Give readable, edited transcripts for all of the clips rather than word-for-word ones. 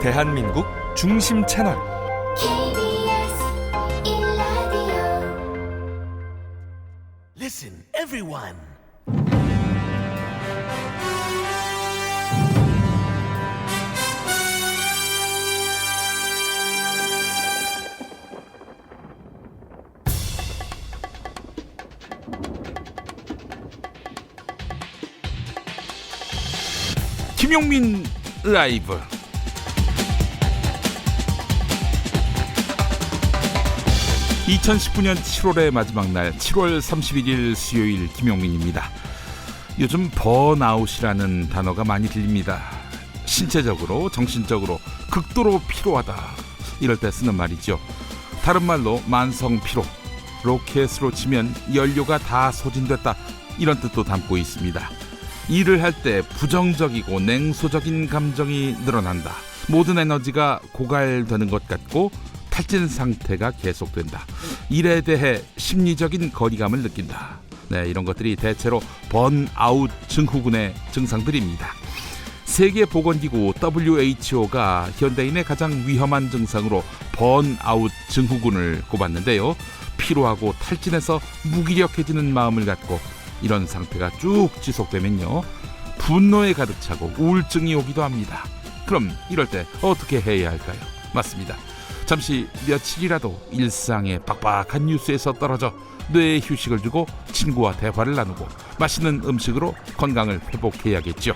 대한민국 중심 채널 KBS 1라디오. Listen, everyone. 김용민 라이브. (2019년 7월의) 마지막 날 7월 31일 수요일 김용민입니다. 요즘 번아웃이라는 단어가 많이 들립니다. 신체적으로 정신적으로 극도로 피로하다, 이럴 때 쓰는 말이죠. 다른 말로 만성 피로, 로켓으로 치면 연료가 다 소진됐다, 이런 뜻도 담고 있습니다. 일을 할 때 부정적이고 냉소적인 감정이 늘어난다, 모든 에너지가 고갈되는 것 같고 탈진 상태가 계속된다, 일에 대해 심리적인 거리감을 느낀다. 네, 이런 것들이 대체로 번아웃 증후군의 증상들입니다. 세계보건기구 WHO가 현대인의 가장 위험한 증상으로 번아웃 증후군을 꼽았는데요. 피로하고 탈진해서 무기력해지는 마음을 갖고 이런 상태가 쭉 지속되면요, 분노에 가득 차고 우울증이 오기도 합니다. 그럼 이럴 때 어떻게 해야 할까요? 맞습니다. 잠시 며칠이라도 일상의 빡빡한 뉴스에서 떨어져 뇌에 휴식을 주고 친구와 대화를 나누고 맛있는 음식으로 건강을 회복해야겠죠.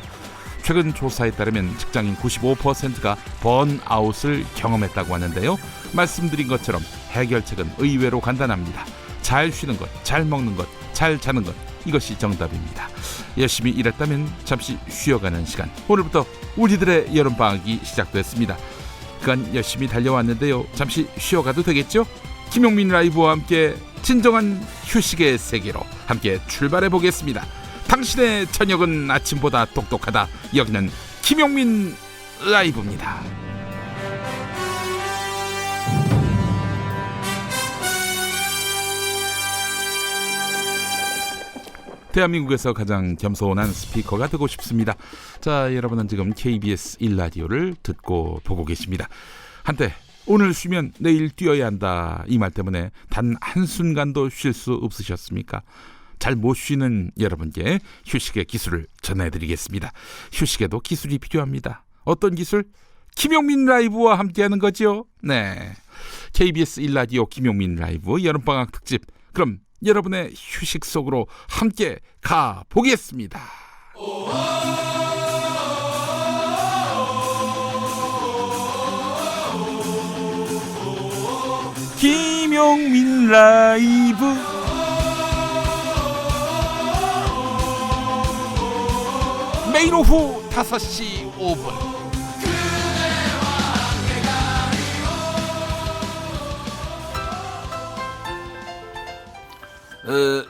최근 조사에 따르면 직장인 95%가 번아웃을 경험했다고 하는데요. 말씀드린 것처럼 해결책은 의외로 간단합니다. 잘 쉬는 것, 잘 먹는 것, 잘 자는 것, 이것이 정답입니다. 열심히 일했다면 잠시 쉬어가는 시간. 오늘부터 우리들의 여름방학이 시작됐습니다. 그간 열심히 달려왔는데요, 잠시 쉬어가도 되겠죠? 김용민 라이브와 함께 진정한 휴식의 세계로 함께 출발해 보겠습니다. 당신의 저녁은 아침보다 똑똑하다. 여기는 김용민 라이브입니다. 대한민국에서 가장 겸손한 스피커가 되고 싶습니다. 자, 여러분은 지금 KBS 1라디오를 듣고 보고 계십니다. 한때 오늘 쉬면 내일 뛰어야 한다, 이 말 때문에 단 한순간도 쉴 수 없으셨습니까? 잘 못 쉬는 여러분께 휴식의 기술을 전해드리겠습니다. 휴식에도 기술이 필요합니다. 어떤 기술? 김용민 라이브와 함께하는 거죠. 네, KBS 1라디오 김용민 라이브 여름방학 특집. 그럼 여러분의 휴식 속으로 함께 가보겠습니다. 김용민 라이브. 매일 오후 5시 5분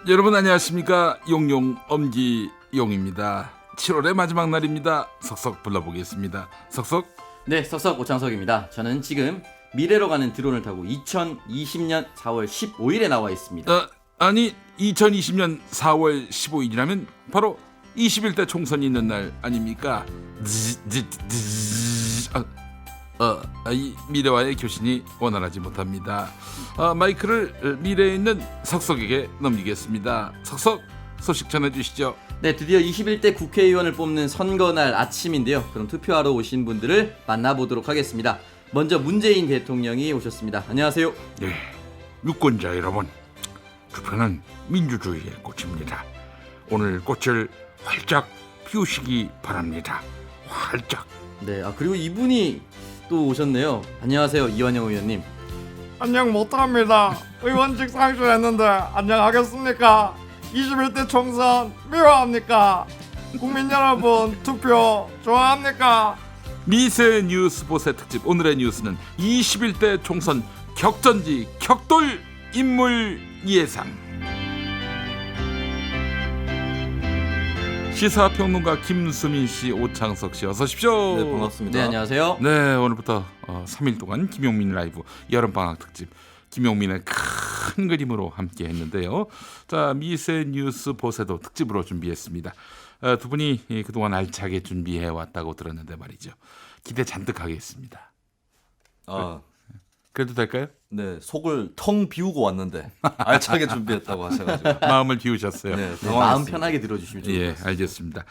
여러분 안녕하십니까? 용용 엄기용입니다. 7월의 마지막 날입니다. 석석 불러보겠습니다. 석석. 네, 석석 오창석입니다. 저는 지금 미래로 가는 드론을 타고 2020년 4월 15일에 나와 있습니다. 아니 2020년 4월 15일이라면 바로 21대 총선이 있는 날 아닙니까? 이 미래와의 교신이 원활하지 못합니다. 마이크를 미래에 있는 석석에게 넘기겠습니다. 석석, 소식 전해주시죠. 네, 드디어 21대 국회의원을 뽑는 선거날 아침인데요. 그럼 투표하러 오신 분들을 만나보도록 하겠습니다. 먼저 문재인 대통령이 오셨습니다. 안녕하세요. 네, 유권자 여러분, 투표는 민주주의의 꽃입니다. 오늘 꽃을 활짝 피우시기 바랍니다. 활짝. 네, 그리고 이분이 또 오셨네요. 안녕하세요, 이완영 의원님. 안녕 못합니다. 의원직 상실했는데 안녕하겠습니까? 21대 총선 미워합니까? 국민 여러분 투표 좋아합니까? 미세 뉴스 보세 특집. 오늘의 뉴스는 21대 총선 격전지 격돌 인물 예상. 시사평론가 김수민 씨, 오창석 씨, 어서 오십시오. 네, 반갑습니다. 네, 안녕하세요. 네, 오늘부터 3일 동안 김용민 라이브 여름방학 특집 김용민의 큰 그림으로 함께 했는데요. 자, 미세 뉴스 보세도 특집으로 준비했습니다. 두 분이 그동안 알차게 준비해 왔다고 들었는데 말이죠. 기대 잔뜩 하겠습니다. 아, 그래도 될까요? 네, 속을 텅 비우고 왔는데 알차게 준비했다고 하셔가지고 마음을 비우셨어요. 네, 마음 당황했습니다. 편하게 들어주시면 좋을 것 예, 같습니다. 알겠습니다.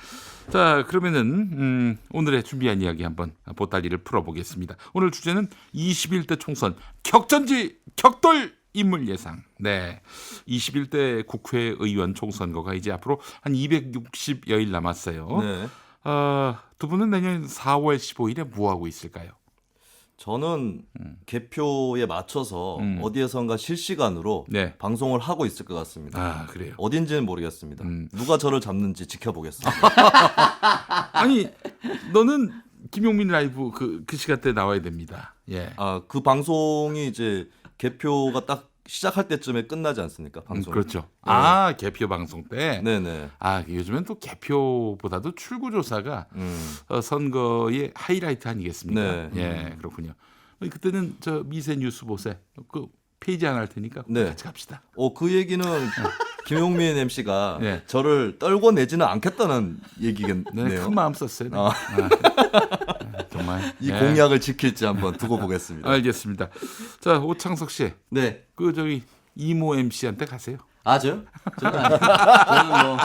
자, 그러면은 오늘의 준비한 이야기 한번 보따리를 풀어보겠습니다. 오늘 주제는 21대 총선 격전지 격돌 인물 예상. 네, 21대 국회의원 총선거가 이제 앞으로 한 260여일 남았어요. 네, 두 분은 내년 4월 15일에 뭐 하고 있을까요? 저는 개표에 맞춰서 어디에선가 실시간으로 네. 방송을 하고 있을 것 같습니다. 아, 그래요. 어딘지는 모르겠습니다. 누가 저를 잡는지 지켜보겠습니다. 아니, 너는 김용민 라이브 그 시간대 나와야 됩니다. 예. 아, 그 방송이 이제 개표가 딱 시작할 때쯤에 끝나지 않습니까? 방송. 그렇죠. 아, 개표 방송 때. 네네. 아, 요즘엔 또 개표보다도 출구조사가 선거의 하이라이트 아니겠습니까? 네. 예, 그렇군요. 그때는 저 미세 뉴스 보세 그 페이지 하나 할 테니까 네. 같이 갑시다. 그 얘기는 김용민 MC가 네. 저를 떨고 내지는 않겠다는 얘기겠네요. 네, 큰 마음 썼어요. 네. 아. 정말 이 예. 공약을 지킬지 한번 두고 보겠습니다. 알겠습니다. 자, 오창석 씨, 네. 그 저기 이모 MC한테 가세요. 아, 저요? 저는 아니요. 저는 뭐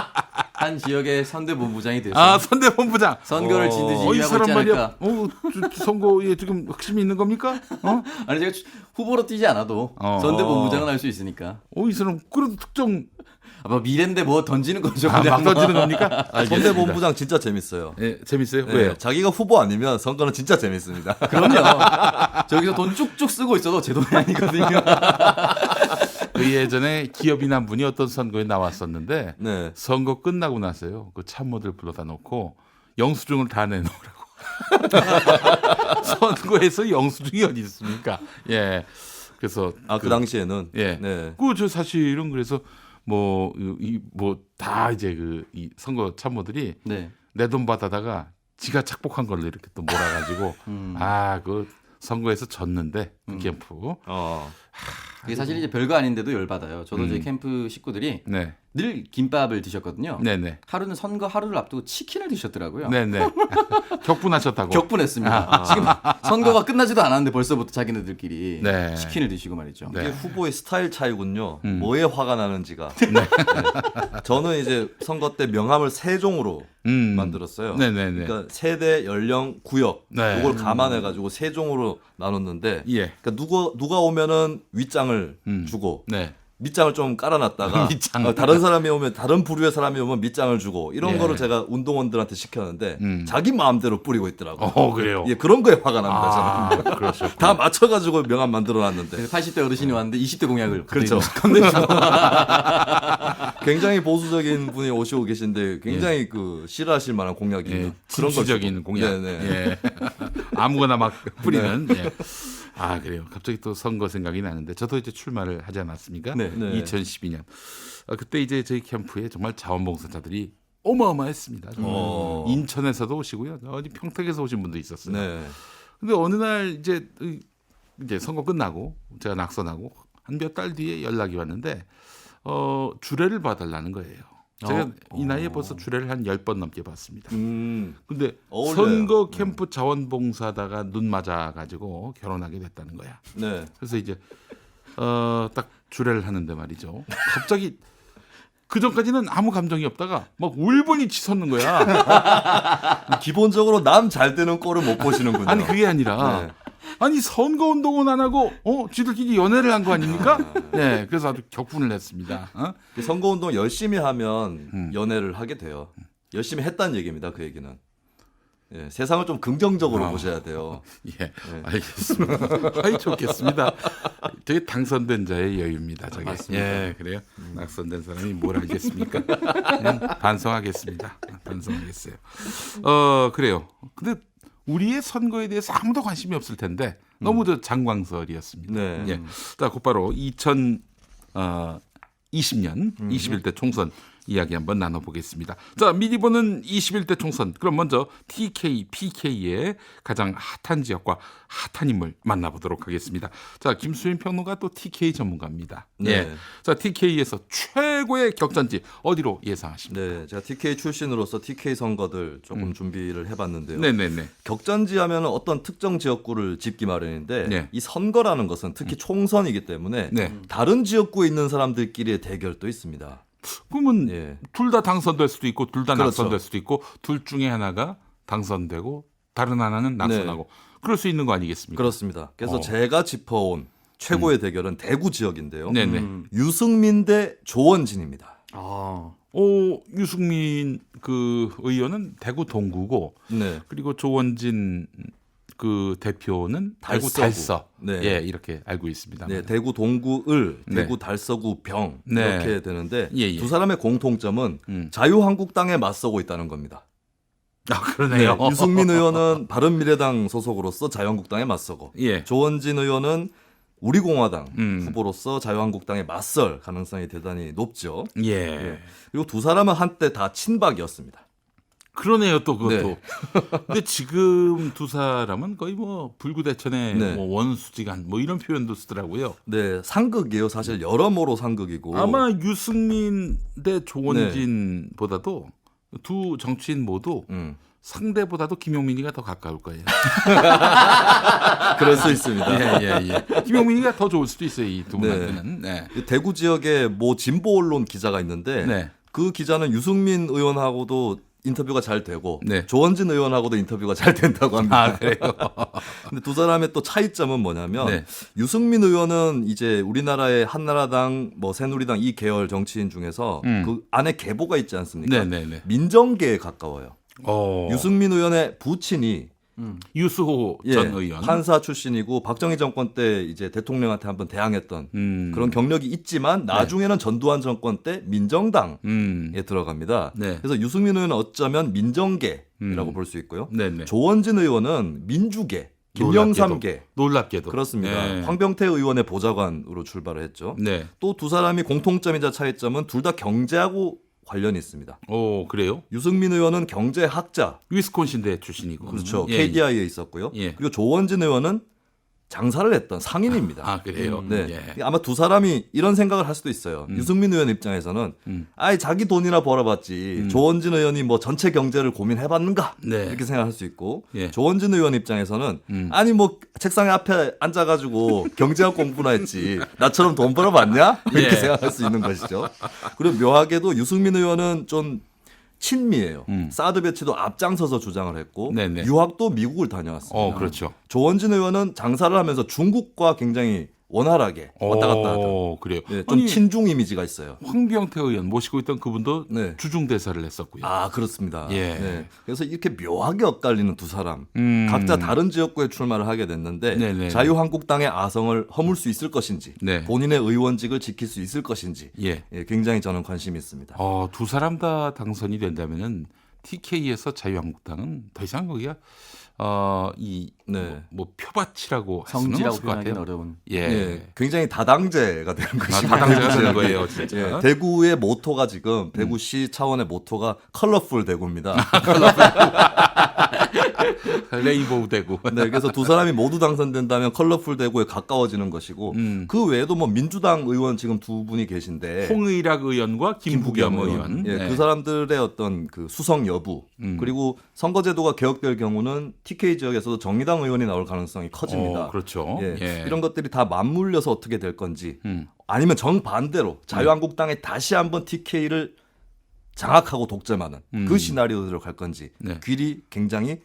한 지역의 선대본부장이 돼서 아, 선대본부장. 선거를 진듯이 이 일하고 사람 있지 말이야. 않을까. 선거에 지금 핵심이 있는 겁니까? 아니 제가 후보로 뛰지 않아도 선대본부장은 할 수 있으니까. 이 사람 그래도 특정 뭐 미래인데 뭐 던지는 거죠. 막 그냥. 던지는 겁니까? 알겠습니다. 선대본부장 진짜 재밌어요. 예, 재밌어요. 네, 왜요? 자기가 후보 아니면 선거는 진짜 재밌습니다. 그럼요. 저기서 돈 쭉쭉 쓰고 있어도 제 돈이 아니거든요. 그 예전에 기업인 한 분이 어떤 선거에 나왔었는데 네. 선거 끝나고 나서요. 그 참모들 불러다 놓고 영수증을 다 내놓으라고. 선거에서 영수증이 어디 있습니까? 예. 그래서 그 당시에는 예. 네. 저 사실은 그래서 뭐 다 이제 이 선거 참모들이 네. 내 돈 받아다가 지가 착복한 걸로 이렇게 또 몰아가지고 그 선거에서 졌는데 그 캠프. 이게 사실 이제 별거 아닌데도 열받아요. 저도 제 캠프 식구들이 네. 늘 김밥을 드셨거든요. 네네. 하루는 선거 하루를 앞두고 치킨을 드셨더라고요. 네네. 격분하셨다고. 격분했습니다. 지금 선거가 끝나지도 않았는데 벌써부터 자기네들끼리 네. 치킨을 드시고 말이죠. 네. 이게 후보의 스타일 차이군요. 뭐에 화가 나는지가. 네. 저는 이제 선거 때 명함을 세 종으로 만들었어요. 네네네. 그러니까 세대, 연령, 구역 네. 이걸 감안해가지고 세 종으로 나눴는데, 예. 그러니까 누가 오면은 윗장을 주고 네. 밑장을 좀 깔아놨다가 밑장. 다른 사람이 오면 다른 부류의 사람이 오면 밑장을 주고 이런 예. 거를 제가 운동원들한테 시켰는데 자기 마음대로 뿌리고 있더라고. 그래요. 예, 그런 거에 화가 납니다. 저는. 그렇죠. 다 맞춰가지고 명함 만들어놨는데 80대 어르신이 왔는데 20대 공약을 그렇죠. 건네주고 굉장히 보수적인 분이 오시고 계신데 굉장히 그 싫어하실 만한 공약이에요. 예, 진취적인 공약. 네네. 예. 아무거나 막 뿌리는. 예. 그래요. 갑자기 또 선거 생각이 나는데 저도 이제 출마를 하지 않았습니까? 네. 네. 2012년. 그때 이제 저희 캠프에 정말 자원봉사자들이 어마어마했습니다. 정말. 인천에서도 오시고요. 어디 평택에서 오신 분도 있었어요. 네. 근데 어느 날 이제 선거 끝나고 제가 낙선하고 한 몇 달 뒤에 연락이 왔는데 주례를 봐달라는 거예요. 제가 이 나이에 벌써 주례를 한 10번 넘게 봤습니다. 근데 어울려요. 선거 캠프 자원봉사다가 눈 맞아가지고 결혼하게 됐다는 거야. 네. 그래서 이제 딱 주례를 하는데 말이죠. 갑자기 그 전까지는 아무 감정이 없다가 막 울분이 치솟는 거야. 기본적으로 남 잘 되는 꼴을 못 보시는군요. 아니 그게 아니라 네. 아니 선거 운동은 안 하고 지들끼리 연애를 한 거 아닙니까? 네, 그래서 아주 격분을 했습니다. 선거운동 열심히 하면 연애를 하게 돼요. 열심히 했다는 얘기입니다. 그 얘기는. 예, 세상을 좀 긍정적으로 보셔야 돼요. 예, 알겠습니다. 아이 좋겠습니다. 되게 당선된 자의 여유입니다. 저게. 예, 그래요. 낙선된 사람이 뭘 알겠습니까? 그냥 반성하겠습니다. 반성하겠어요. 그래요. 근데 우리의 선거에 대해서 아무도 관심이 없을 텐데 너무 저 장광설이었습니다. 네. 예. 자, 곧바로 2020년 21대 총선 이야기 한번 나눠보겠습니다. 자, 미리 보는 21대 총선. 그럼 먼저 TK, PK의 가장 핫한 지역과 핫한 인물 만나보도록 하겠습니다. 자, 김수인 평론가 또 TK 전문가입니다. 네. 예. 자, TK에서 최고의 격전지 어디로 예상하십니까? 네, 제가 TK 출신으로서 TK 선거들 조금 준비를 해봤는데요. 네네네. 격전지 하면 어떤 특정 지역구를 짚기 마련인데 네. 이 선거라는 것은 특히 총선이기 때문에 네. 다른 지역구에 있는 사람들끼리의 대결도 있습니다. 그러면 예. 둘 다 당선될 수도 있고 둘 다 그렇죠. 낙선될 수도 있고 둘 중에 하나가 당선되고 다른 하나는 낙선하고 그럴 수 있는 거 아니겠습니까? 그렇습니다. 그래서 제가 짚어온 최고의 대결은 대구 지역인데요. 네네. 유승민 대 조원진입니다. 아, 유승민 그 의원은 대구 동구고 네. 그리고 조원진 그 대표는 대구 달서구. 달서. 네. 예, 이렇게 알고 있습니다. 네, 대구 동구을, 네. 대구 달서구 병 네. 이렇게 되는데 예, 예. 두 사람의 공통점은 음. 자유한국당에 맞서고 있다는 겁니다. 아, 그러네요. 네, 유승민 의원은 바른미래당 소속으로서 자유한국당에 맞서고 예. 조원진 의원은 우리공화당 음. 후보로서 자유한국당에 맞설 가능성이 대단히 높죠. 예. 예. 그리고 두 사람은 한때 다 친박이었습니다. 그러네요, 또 그것도. 네. 근데 지금 두 사람은 거의 뭐 불구대천의 네. 뭐 원수지간 뭐 이런 표현도 쓰더라고요. 네, 상극이에요. 사실 여러모로 상극이고. 아마 유승민 대 조원진보다도 두 정치인 모두 상대보다도 김용민이가 더 가까울 거예요. 그럴 수 있습니다. 예. 김용민이가 더 좋을 수도 있어요, 이 두 네. 분한테는. 네. 대구 지역에 모 진보 언론 기자가 있는데 네. 그 기자는 유승민 의원하고도 인터뷰가 잘 되고 네. 조원진 의원하고도 인터뷰가 잘 된다고 합니다. 아, 그래요? 근데 두 사람의 또 차이점은 뭐냐면 네. 유승민 의원은 이제 우리나라의 한나라당, 뭐 새누리당 이 계열 정치인 중에서 그 안에 계보가 있지 않습니까? 네네네. 민정계에 가까워요. 어. 유승민 의원의 부친이 유수호 예, 전 의원. 판사 출신이고 박정희 정권 때 이제 대통령한테 한번 대항했던 그런 경력이 있지만 나중에는 전두환 정권 때 민정당에 들어갑니다. 네. 그래서 유승민 의원은 어쩌면 민정계라고 볼 수 있고요. 네네. 조원진 의원은 민주계, 김영삼계. 놀랍게도. 그렇습니다. 네. 황병태 의원의 보좌관으로 출발을 했죠. 네. 또 두 사람이 공통점이자 차이점은 둘 다 경제하고 관련이 있습니다. 오, 그래요? 유승민 의원은 경제학자, 위스콘신대 출신이고. 그렇죠. 예, KDI에 있었고요. 예. 그리고 조원진 의원은 장사를 했던 상인입니다. 아, 그래요? 네. 예. 아마 두 사람이 이런 생각을 할 수도 있어요. 유승민 의원 입장에서는 아이 자기 돈이나 벌어봤지 조원진 의원이 뭐 전체 경제를 고민해봤는가 네. 이렇게 생각할 수 있고 예. 조원진 의원 입장에서는 아니 뭐 책상 앞에 앉아가지고 경제학 공부나 했지 나처럼 돈 벌어봤냐 이렇게 예. 생각할 수 있는 것이죠. 그리고 묘하게도 유승민 의원은 좀 친미예요. 사드 배치도 앞장서서 주장을 했고 네네. 유학도 미국을 다녀왔습니다. 그렇죠. 조원진 의원은 장사를 하면서 중국과 굉장히 원활하게 왔다 갔다 하죠. 그래요. 네, 좀 아니, 친중 이미지가 있어요. 황병태 의원 모시고 있던 그분도 네. 주중 대사를 했었고요. 아 그렇습니다. 예. 네. 그래서 이렇게 묘하게 엇갈리는 두 사람 각자 다른 지역구에 출마를 하게 됐는데 네네. 자유한국당의 아성을 허물 수 있을 것인지 네. 본인의 의원직을 지킬 수 있을 것인지 예. 굉장히 저는 관심이 있습니다. 두 사람 다 당선이 된다면은 TK에서 자유한국당은 더 이상 거기가 네. 뭐 표밭이라고 할 수는 성지라고 없을 것 표현하기는 같아요. 어려운. 예. 예, 굉장히 다당제가 되는 것이죠. 다당제가 되는 거예요, 진짜. 예, 대구의 모토가 지금 대구시 차원의 모토가 컬러풀 대구입니다. 레인보우 대구. 네, 그래서 두 사람이 모두 당선된다면 컬러풀 대구에 가까워지는 것이고 그 외에도 뭐 민주당 의원 지금 두 분이 계신데 홍의락 의원과 김부겸 의원. 예, 네. 그 사람들의 어떤 그 수성 여부 그리고 선거제도가 개혁될 경우는 TK 지역에서도 정의당 의원이 나올 가능성이 커집니다. 그렇죠. 예, 예. 이런 것들이 다 맞물려서 어떻게 될 건지 아니면 정반대로 자유한국당에 다시 한번 TK를 장악하고 독점하는 그 시나리오로 갈 건지 네. 길이 굉장히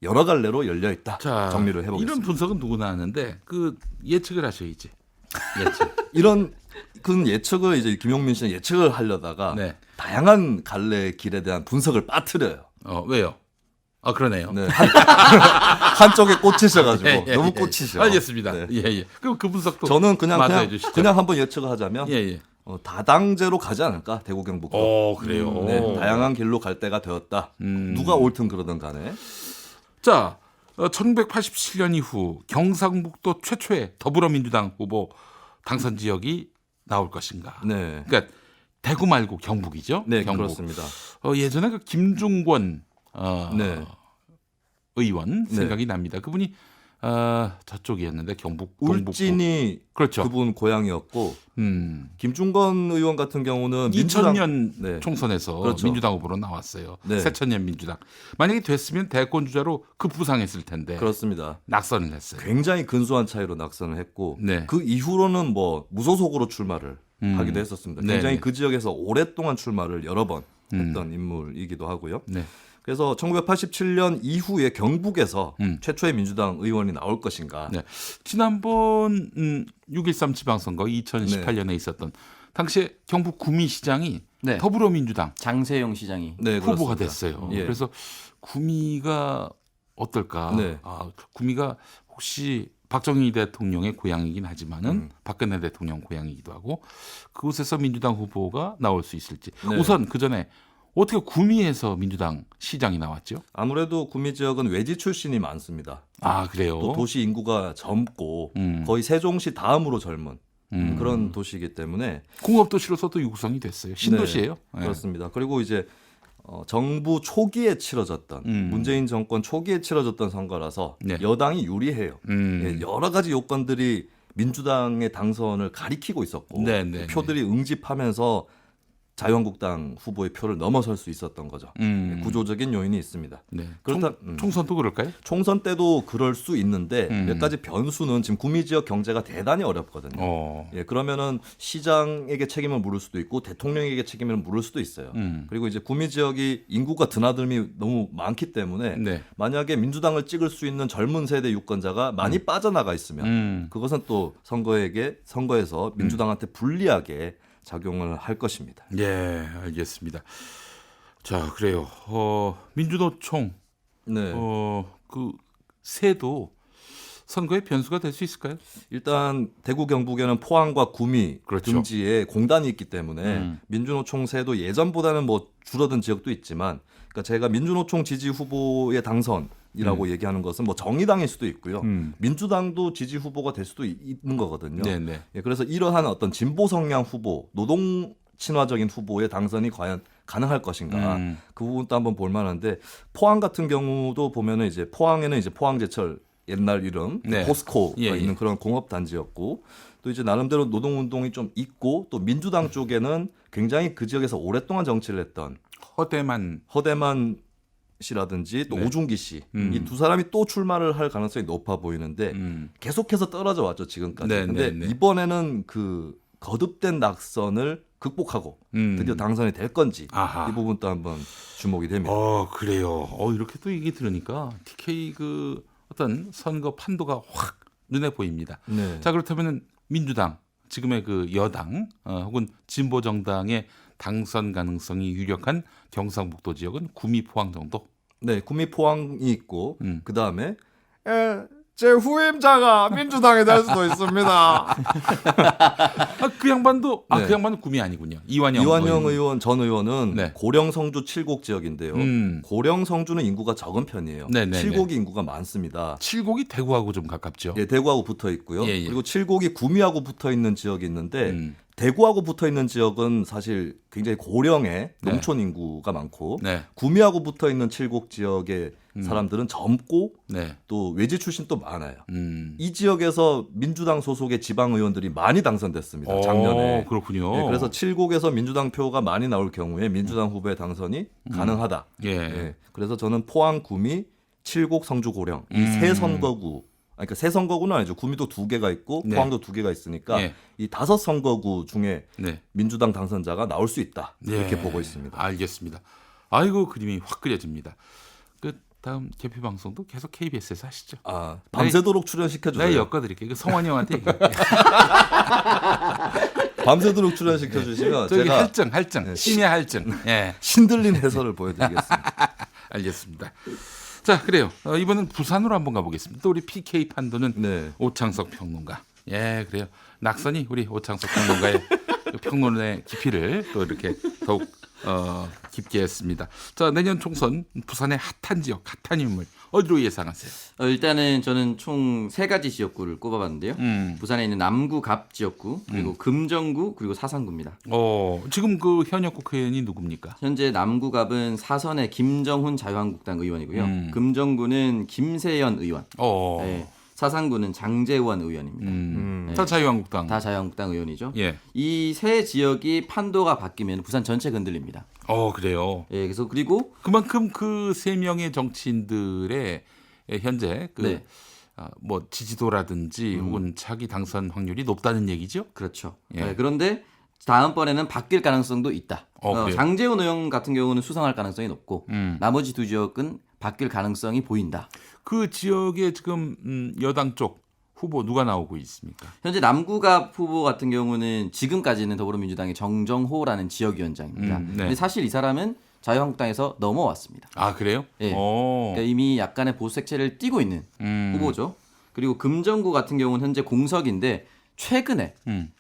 여러 갈래로 열려 있다. 자, 정리를 해보겠습니다. 이런 분석은 누구나 하는데 그 예측을 하셔야지. 예측. 이런 그 예측을 이제 김용민 씨는 예측을 하려다가 네. 다양한 갈래의 길에 대한 분석을 빠뜨려요. 왜요? 그러네요. 네. 한쪽에 꽂히셔가지고 예, 예, 너무 예. 꽂히셔. 알겠습니다. 네. 예. 그럼 그 분석도 저는 그냥 해주시죠. 그냥 한번 예측을 하자면 예. 다당제로 가지 않을까 대구 경북도. 그래요. 네, 다양한 길로 갈 때가 되었다. 누가 옳든 그러든 간에. 자, 1987년 이후 경상북도 최초의 더불어민주당 후보 당선 지역이 나올 것인가? 네. 그러니까 대구 말고 경북이죠? 네, 경북. 그렇습니다. 예전에 그 김중권 네. 의원 네. 생각이 납니다. 그분이 저쪽이었는데 경북 울진이 그렇죠. 그분 고향이었고 김중건 의원 같은 경우는 2000년 네. 총선에서 그렇죠. 민주당 후보로 나왔어요. 네. 새천년 민주당. 만약에 됐으면 대권 주자로 급부상했을 텐데 그렇습니다. 낙선을 했어요. 굉장히 근소한 차이로 낙선을 했고 네. 그 이후로는 뭐 무소속으로 출마를 하기도 했었습니다. 굉장히 네. 그 지역에서 오랫동안 출마를 여러 번 했던 인물이기도 하고요. 네. 그래서 1987년 이후에 경북에서 최초의 민주당 의원이 나올 것인가. 네. 지난번 6.13 지방선거 2018년에 있었던 당시에 경북 구미시장이 네. 더불어민주당 장세용 시장이 네, 후보가 그렇습니다. 됐어요. 예. 그래서 구미가 어떨까? 네. 구미가 혹시 박정희 대통령의 고향이긴 하지만은 박근혜 대통령 고향이기도 하고 그곳에서 민주당 후보가 나올 수 있을지. 네. 우선 그 전에 어떻게 구미에서 민주당 시장이 나왔죠? 아무래도 구미 지역은 외지 출신이 많습니다. 아 그래요? 또 도시 인구가 젊고 음. 거의 세종시 다음으로 젊은 그런 도시이기 때문에 공업도시로서도 육성이 됐어요. 신도시예요. 네, 그렇습니다. 그리고 이제 정부 초기에 치러졌던 문재인 정권 초기에 치러졌던 선거라서 네. 여당이 유리해요. 예, 여러 가지 요건들이 민주당의 당선을 가리키고 있었고 네, 네, 표들이 응집하면서 자유한국당 후보의 표를 넘어설 수 있었던 거죠. 예, 구조적인 요인이 있습니다. 네. 그렇다 총선도 그럴까요? 총선 때도 그럴 수 있는데 음. 몇 가지 변수는 지금 구미 지역 경제가 대단히 어렵거든요. 예, 그러면은 시장에게 책임을 물을 수도 있고 대통령에게 책임을 물을 수도 있어요. 그리고 이제 구미 지역이 인구가 드나듦이 너무 많기 때문에 네. 만약에 민주당을 찍을 수 있는 젊은 세대 유권자가 많이 빠져나가 있으면 그것은 또 선거에서 민주당한테 불리하게 작용을 할 것입니다. 예, 알겠습니다. 자, 그래요. 민주노총 네. 그 세도 선거의 변수가 될 수 있을까요? 일단 대구 경북에는 포항과 구미 그렇죠. 등지에 공단이 있기 때문에 민주노총 세도 예전보다는 뭐 줄어든 지역도 있지만 그러니까 제가 민주노총 지지 후보의 당선이라고 얘기하는 것은 뭐 정의당일 수도 있고요. 민주당도 지지 후보가 될 수도 있는 거거든요. 네네. 예, 그래서 이러한 어떤 진보 성향 후보, 노동 친화적인 후보의 당선이 과연 가능할 것인가 그 부분도 한번 볼 만한데 포항 같은 경우도 보면은 이제 포항에는 이제 포항제철 옛날 이름 네. 포스코가 예, 예. 있는 그런 공업 단지였고 또 이제 나름대로 노동 운동이 좀 있고 또 민주당 쪽에는 굉장히 그 지역에서 오랫동안 정치를 했던 허대만 씨라든지 또 네. 오중기 씨 이 두 사람이 또 출마를 할 가능성이 높아 보이는데 계속해서 떨어져 왔죠 지금까지. 네, 근데 네, 네. 이번에는 그 거듭된 낙선을 극복하고 드디어 당선이 될 건지 아하. 이 부분도 한번 주목이 됩니다. 그래요. 이렇게 또 얘기 들으니까 TK 그 어떤 선거 판도가 확 눈에 보입니다. 네. 자, 그렇다면 민주당 지금의 그 여당 혹은 진보 정당의 당선 가능성이 유력한 경상북도 지역은 구미 포항 정도. 네, 구미 포항이 있고 그 다음에 제 후임자가 민주당이 될 수도 있습니다. 그 양반도 네. 그 양반은 구미 아니군요. 이완영 의원 전 의원은 네. 고령 성주 칠곡 지역인데요. 고령 성주는 인구가 적은 편이에요. 네, 네, 칠곡이 인구가 많습니다. 칠곡이 대구하고 좀 가깝죠. 예, 대구하고 붙어 있고요. 예, 예. 그리고 칠곡이 구미하고 붙어 있는 지역이 있는데 대구하고 붙어 있는 지역은 사실 굉장히 고령의 농촌 인구가 많고 네. 구미하고 붙어 있는 칠곡 지역의 사람들은 젊고 네. 또 외지 출신도 많아요. 이 지역에서 민주당 소속의 지방 의원들이 많이 당선됐습니다. 작년에. 그렇군요. 예, 그래서 칠곡에서 민주당 표가 많이 나올 경우에 민주당 후보의 당선이 가능하다. 예. 예, 그래서 저는 포항, 구미, 칠곡, 성주, 고령 이 세 선거구, 그러니까 세 선거구는 아니죠. 구미도 2개가 있고 네. 포항도 2개가 있으니까 예. 이 5선거구 중에 네. 민주당 당선자가 나올 수 있다. 이렇게 예. 보고 있습니다. 알겠습니다. 아이고 그림이 확 그려집니다. 그 다음 개표 방송도 계속 KBS에서 하시죠. 아, 밤새도록 출연시켜 내가 주세요. 엮어드릴게요. 성환이 형한테 얘기할게요. 밤새도록 출연시켜 주시면 저기 제가 할증, 네. 심야 할증. 예, 신들린 해설을 보여드리겠습니다. 알겠습니다. 자, 그래요. 이번엔 부산으로 한번 가보겠습니다. 또 우리 PK 판도는 네. 오창석 평론가. 예, 그래요. 낙선이 우리 오창석 평론가의 그 평론의 깊이를 또 이렇게 더욱 깊게 했습니다. 자, 내년 총선 부산의 핫한 지역, 핫한 인물 어디로 예상하세요? 일단은 저는 총 3가지 지역구를 꼽아봤는데요. 부산에 있는 남구 갑 지역구, 그리고 금정구, 그리고 사상구입니다. 지금 그 현역 국회의원이 누굽니까? 현재 남구 갑은 사선의 김정훈 자유한국당 의원이고요. 금정구는 김세연 의원, 네, 사상구는 장재원 의원입니다. 다 자유한국당. 다 자유한국당 의원이죠. 예. 이 세 지역이 판도가 바뀌면 부산 전체가 흔들립니다. 그래요. 예, 그래서 그리고 그만큼 그 3명의 정치인들의 현재 네. 뭐 지지도라든지 혹은 차기 당선 확률이 높다는 얘기죠? 그렇죠. 예. 네, 그런데 다음번에는 바뀔 가능성도 있다. 그래요? 장재원 의원 같은 경우는 수상할 가능성이 높고 음. 나머지 2지역은 바뀔 가능성이 보인다. 그 지역에 지금 여당 쪽 후보 누가 나오고 있습니까? 현재 남구갑 후보 같은 경우는 지금까지는 더불어민주당의 정정호라는 지역위원장입니다. 네. 근데 사실 이 사람은 자유한국당에서 넘어왔습니다. 아, 그래요? 예. 그러니까 이미 약간의 보수 색채를 띠고 있는 후보죠. 그리고 금정구 같은 경우는 현재 공석인데 최근에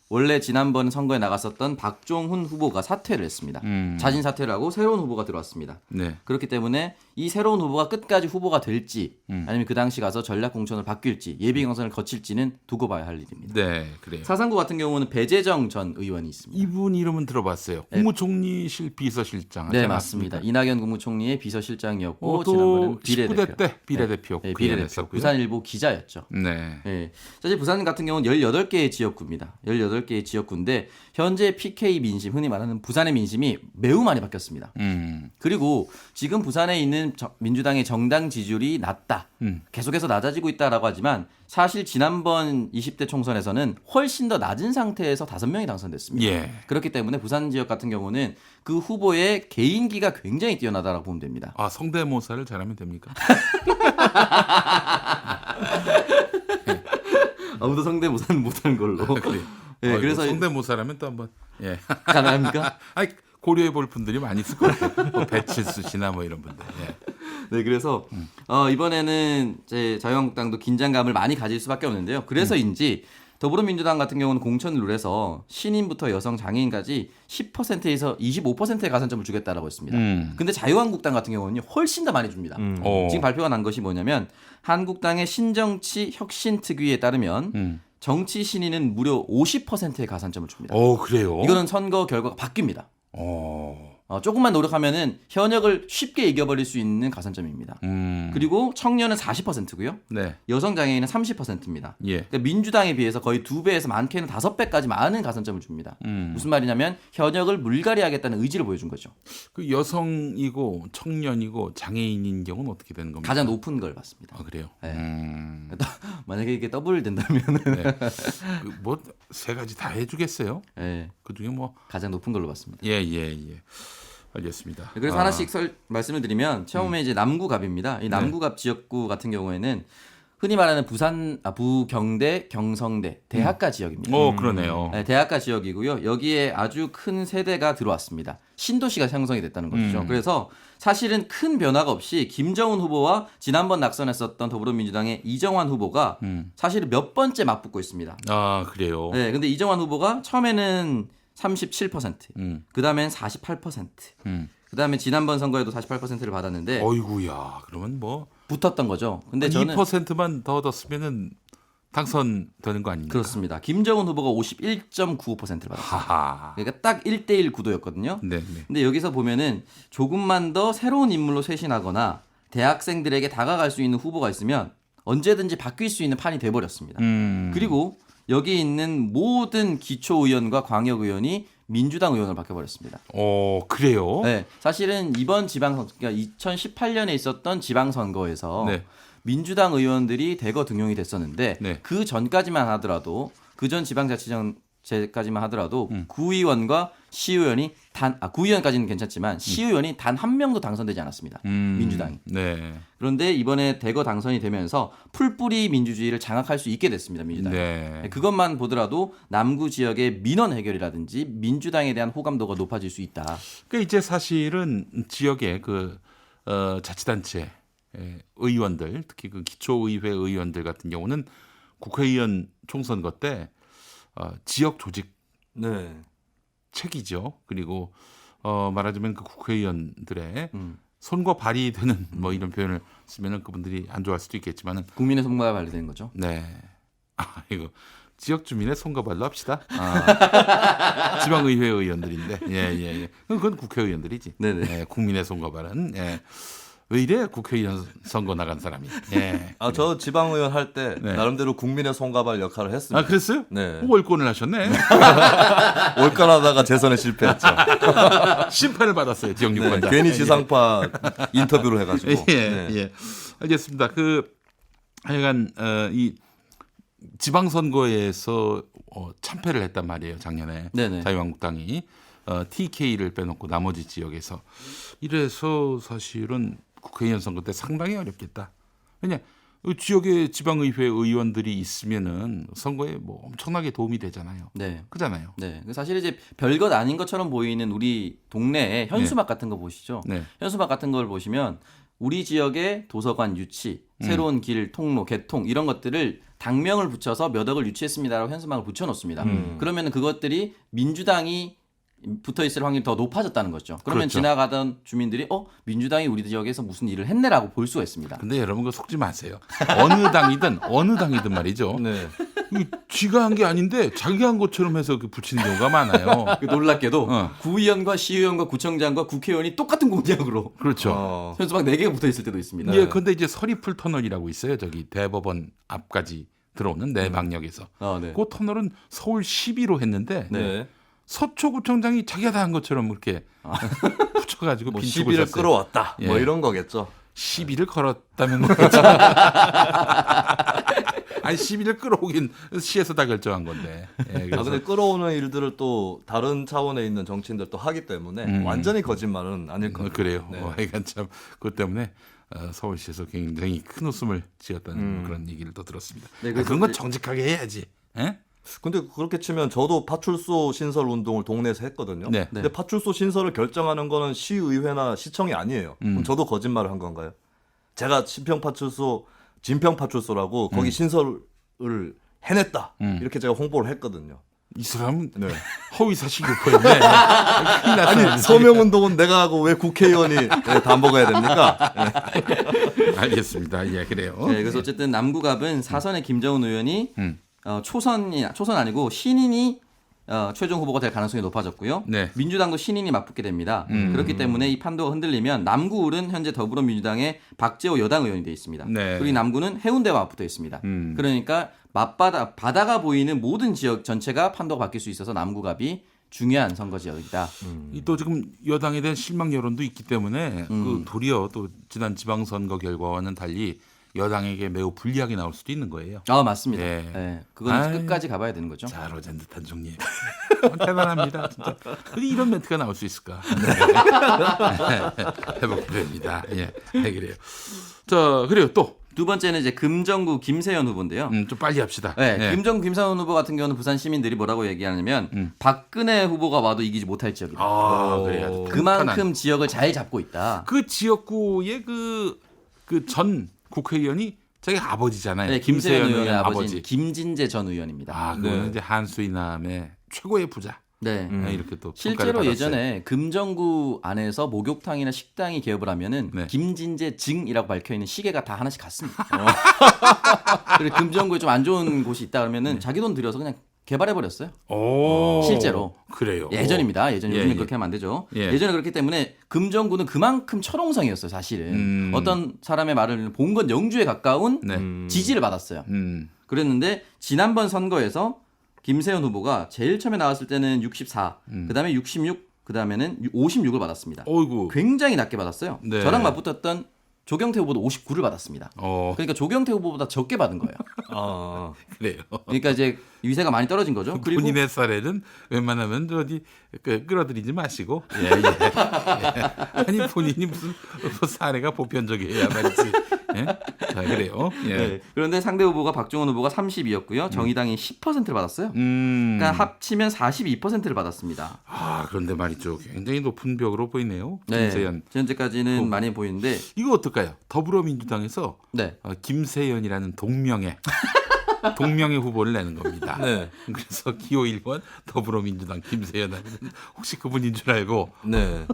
원래 지난번 선거에 나갔었던 박종훈 후보가 사퇴를 했습니다. 자진 사퇴를 하고 새로운 후보가 들어왔습니다. 네. 그렇기 때문에 이 새로운 후보가 끝까지 후보가 될지 아니면 그 당시 가서 전략 공천을 바뀔지 예비 경선을 거칠지는 두고 봐야 할 일입니다. 네, 그래요. 사상구 같은 경우는 배재정 전 의원이 있습니다. 이분 이름은 들어봤어요. 국무총리실 비서실장. 네, 하지 맞습니다. 않았습니까? 이낙연 국무총리의 비서실장이었고 또 지난번은 19대 때 비례대표였고 네, 비례대표. 부산일보 기자였죠. 네. 네. 사실 부산 같은 경우는 18개의 지역구입니다. 18개의 지역구인데 현재 PK 민심, 흔히 말하는 부산의 민심이 매우 많이 바뀌었습니다. 그리고 지금 부산에 있는 민주당의 정당 지지율이 낮다. 계속해서 낮아지고 있다라고 하지만 사실 지난번 20대 총선에서는 훨씬 더 낮은 상태에서 5명이 당선됐습니다. 예. 그렇기 때문에 부산 지역 같은 경우는 그 후보의 개인기가 굉장히 뛰어나다라고 보면 됩니다. 아, 성대모사를 잘하면 됩니까? 아무도 성대모사는 못하는 걸로. 그래. 네, 그래서 성대모사라면 또 한번 예. 가능합니까? 아이, 고려해 볼 분들이 많이 있을 것 같아요. 뭐 배칠수 씨나 뭐 이런 분들. 예. 네, 그래서 이번에는 이제 자유한국당도 긴장감을 많이 가질 수밖에 없는데요. 그래서인지 더불어민주당 같은 경우는 공천 룰에서 신인부터 여성 장애인까지 10%에서 25%의 가산점을 주겠다라고 했습니다. 근데 자유한국당 같은 경우는 훨씬 더 많이 줍니다. 지금 발표가 난 것이 뭐냐면 한국당의 신정치 혁신 특위에 따르면 정치 신인은 무려 50%의 가산점을 줍니다. 그래요? 이거는 선거 결과가 바뀝니다. 조금만 노력하면은 현역을 쉽게 이겨버릴 수 있는 가산점입니다. 그리고 청년은 40%고요. 네. 여성 장애인은 30%입니다. 예. 그러니까 민주당에 비해서 거의 2배에서 많게는 5배까지 많은 가산점을 줍니다. 무슨 말이냐면 현역을 물갈이하겠다는 의지를 보여준 거죠. 그 여성이고 청년이고 장애인인 경우는 어떻게 되는 겁니까? 가장 높은 걸 받습니다. 아, 그래요? 네. 만약에 이게 더블 된다면은 네. 뭐 세 가지 다 해주겠어요? 네, 그 중에 뭐 가장 높은 걸로 받습니다. 예. 알겠습니다. 그래서 하나씩 말씀을 드리면 처음에 이제 남구갑입니다. 이 남구갑 지역구 같은 경우에는 흔히 말하는 부경대, 경성대, 대학가 지역입니다. 그러네요. 네, 대학가 지역이고요. 여기에 아주 큰 세대가 들어왔습니다. 신도시가 형성이 됐다는 것이죠. 그래서 사실은 큰 변화가 없이 김정은 후보와 지난번 낙선했었던 더불어민주당의 이정환 후보가 사실은 몇 번째 맞붙고 있습니다. 아, 그래요? 네, 근데 이정환 후보가 처음에는 37%, 그 다음엔 48%, 그 다음에 지난번 선거에도 48%를 받았는데 어이구야, 그러면 뭐 붙었던 거죠. 근데 저는 2%만 더 얻었으면은 당선되는 거 아닙니까? 그렇습니다. 김정은 후보가 51.95%를 받았어요. 하하. 그러니까 딱 1대1 구도였거든요. 네. 근데 여기서 보면은 조금만 더 새로운 인물로 쇄신하거나 대학생들에게 다가갈 수 있는 후보가 있으면 언제든지 바뀔 수 있는 판이 돼버렸습니다. 그리고 여기 있는 모든 기초의원과 광역의원이 민주당 의원을 바뀌어버렸습니다. 그래요? 네, 사실은 이번 지방선거, 그러니까 2018년에 있었던 지방선거에서 네. 민주당 의원들이 대거 등용이 됐었는데 네. 그 전까지만 하더라도 그 전 지방자치제까지만 하더라도 구의원과 시의원이 구의원까지는 괜찮지만 시의원이 단 한 명도 당선되지 않았습니다. 민주당이. 네. 그런데 이번에 대거 당선이 되면서 풀뿌리 민주주의를 장악할 수 있게 됐습니다. 민주당이. 네. 그것만 보더라도 남구 지역의 민원 해결이라든지 민주당에 대한 호감도가 높아질 수 있다. 그러니까 이제 사실은 지역의 그 자치단체 의원들, 특히 그 기초의회 의원들 같은 경우는 국회의원 총선거 때 지역 조직 네. 책이죠. 그리고 말하자면 그 국회의원들의 손과 발이 되는 뭐 이런 표현을 쓰면은 그분들이 안 좋아할 수도 있겠지만은 국민의 손과 발이 되는 거죠. 네. 이거 지역 주민의 손과 발로 합시다. 지방의회 의원들인데, 예. 그건 국회의원들이지. 네네. 예, 국민의 손과 발은 왜 이래 국회의원 선거 나간 사람이. 예. 저 지방의원 할 때 네. 나름대로 국민의 손가발 역할을 했습니다. 그랬어요? 네. 월권을 하셨네. 올간하다가 재선에 실패했죠. 심판을 받았어요 지역 네, 유권자. 괜히 지상파 인터뷰를 해가지고. 예. 알겠습니다. 하여간 이 지방선거에서 참패를 했단 말이에요 작년에. 네네. 자유한국당이 TK를 빼놓고 나머지 지역에서 이래서 사실은 국회의원 선거 때 상당히 어렵겠다. 왜냐 지역의 지방의회 의원들이 있으면은 선거에 뭐 엄청나게 도움이 되잖아요. 네. 그잖아요. 네. 사실 이제 별것 아닌 것처럼 보이는 우리 동네에 현수막 같은 거 보시죠. 네. 현수막 같은 걸 보시면 우리 지역의 도서관 유치, 새로운 길, 통로, 개통 이런 것들을 당명을 붙여서 몇 억을 유치했습니다라고 현수막을 붙여놓습니다. 그러면 그것들이 민주당이 붙어 있을 확률이 더 높아졌다는 거죠. 그러면 그렇죠. 지나가던 주민들이 민주당이 우리 지역에서 무슨 일을 했네라고 볼 수가 있습니다. 근데 여러분 그거 속지 마세요. 어느 당이든 말이죠. 네. 쥐가 한 게 아닌데 자기가 한 것처럼 해서 붙이는 경우가 많아요. 놀랍게도 어. 구의원과 시의원과 구청장과 국회의원이 똑같은 공약으로 그렇죠. 현수막 4개가 붙어 있을 때도 있습니다. 예, 근데 이제 서리풀 터널이라고 있어요. 저기 대법원 앞까지 들어오는 내방역에서. 네. 그 터널은 서울 10위로 했는데 네. 서초구청장이 자기가 다 한 것처럼 그렇게 붙여가지고 뭐 빈축을 시비를 샀어요. 끌어왔다. 뭐 예. 이런 거겠죠. 시비를 걸었다면 모르겠죠. 아니 시비를 끌어오긴 시에서 다 결정한 건데. 예, 그래서 근데 끌어오는 일들을 또 다른 차원에 있는 정치인들 또 하기 때문에 완전히 거짓말은 아닐 겁니다. 그래요. 네. 하여간 참 그것 때문에 서울시에서 굉장히 큰 웃음을 지었다는 그런 얘기를 또 들었습니다. 네, 그래서 그런 건 이제- 정직하게 해야지. 예? 근데 그렇게 치면 저도 파출소 신설 운동을 동네에서 했거든요. 네. 근데 파출소 신설을 결정하는 거는 시의회나 시청이 아니에요. 그럼 저도 거짓말을 한 건가요? 제가 진평파출소라고 거기 신설을 해냈다. 이렇게 제가 홍보를 했거든요. 이 사람은 네. 허위사실 유포였네. 아니 서명운동은 내가 하고 왜 국회의원이 담보가야 됩니까? 알겠습니다. 예, 그래요. 네, 그래서 어쨌든 남구갑은 사선의 김정은 의원이 초선 아니고 신인이 최종 후보가 될 가능성이 높아졌고요. 네. 민주당도 신인이 맞붙게 됩니다. 그렇기 때문에 이 판도가 흔들리면 남구울은 현재 더불어민주당의 박재호 여당 의원이 되어 있습니다. 네. 그리고 이 남구는 해운대와 맞붙어 있습니다. 그러니까 바다가 보이는 모든 지역 전체가 판도가 바뀔 수 있어서 남구갑이 중요한 선거 지역이다. 또 지금 여당에 대한 실망 여론도 있기 때문에 그 도리어 또 지난 지방선거 결과와는 달리 여당에게 매우 불리하게 나올 수도 있는 거예요. 맞습니다. 예. 네, 그건 아유. 끝까지 가봐야 되는 거죠. 잘 어젠 듯한 종님. 대단합니다. 진짜. 근데 이런 멘트가 나올 수 있을까? 네. 회복됩니다. 예, 그래요. 자, 그래요. 또. 두 번째는 이제 금정구 김세연 후보인데요. 좀 빨리 합시다. 네, 예. 김정구 김세연 후보 같은 경우는 부산 시민들이 뭐라고 얘기하냐면 박근혜 후보가 와도 이기지 못할 지역이다. 그래요. 그만큼 지역을 잘 잡고 있다. 그 지역구의 그 전 국회의원이 자기 아버지잖아요. 네, 김세연 의원의 아버지인 아버지. 김진재 전 의원입니다. 그거는 네. 이제 한수이남의 최고의 부자. 네. 이렇게 또 평가를 실제로 받았어요. 예전에 금정구 안에서 목욕탕이나 식당이 개업을 하면은 네. 김진재 증이라고 밝혀 있는 시계가 다 하나씩 갔습니다. 그리고 금정구에 좀 안 좋은 곳이 있다 그러면은 자기 돈 들여서 그냥 개발해 버렸어요. 오, 실제로. 그래요. 예전입니다. 예전 예, 요즘에 예. 그렇게 하면 안 되죠. 예. 예전에 그렇기 때문에 금정구는 그만큼 철옹성이었어요. 사실은 어떤 사람의 말을 본건 영주에 가까운 네. 지지를 받았어요. 음. 그랬는데 지난번 선거에서 김세연 후보가 제일 처음에 나왔을 때는 64, 그다음에 66, 그다음에는 56을 받았습니다. 어이구. 굉장히 낮게 받았어요. 네. 저랑 맞붙었던 조경태 후보도 59를 받았습니다. 그러니까 조경태 후보보다 적게 받은 거예요. 그래요. 그러니까 이제 위세가 많이 떨어진 거죠. 그리고 본인의 사례는 웬만하면 어디 끌어들이지 마시고. 예. 아니 본인이 무슨 사례가 보편적이어야 말이지. 예? 자, 그래요. 예. 네. 그런데 상대 후보가 박종원 후보가 32였고요. 정의당이 10%를 받았어요. 그러니까 합치면 42%를 받았습니다. 그런데 말이죠. 굉장히 높은 벽으로 보이네요. 네. 김세연. 현재까지는 많이 보이는데 이거 어떨까요? 더불어민주당에서 네. 김세연이라는 동명의 동명의 후보를 내는 겁니다. 네. 그래서 기호 1번 더불어민주당 김세연 의원은 혹시 그분인 줄 알고 네.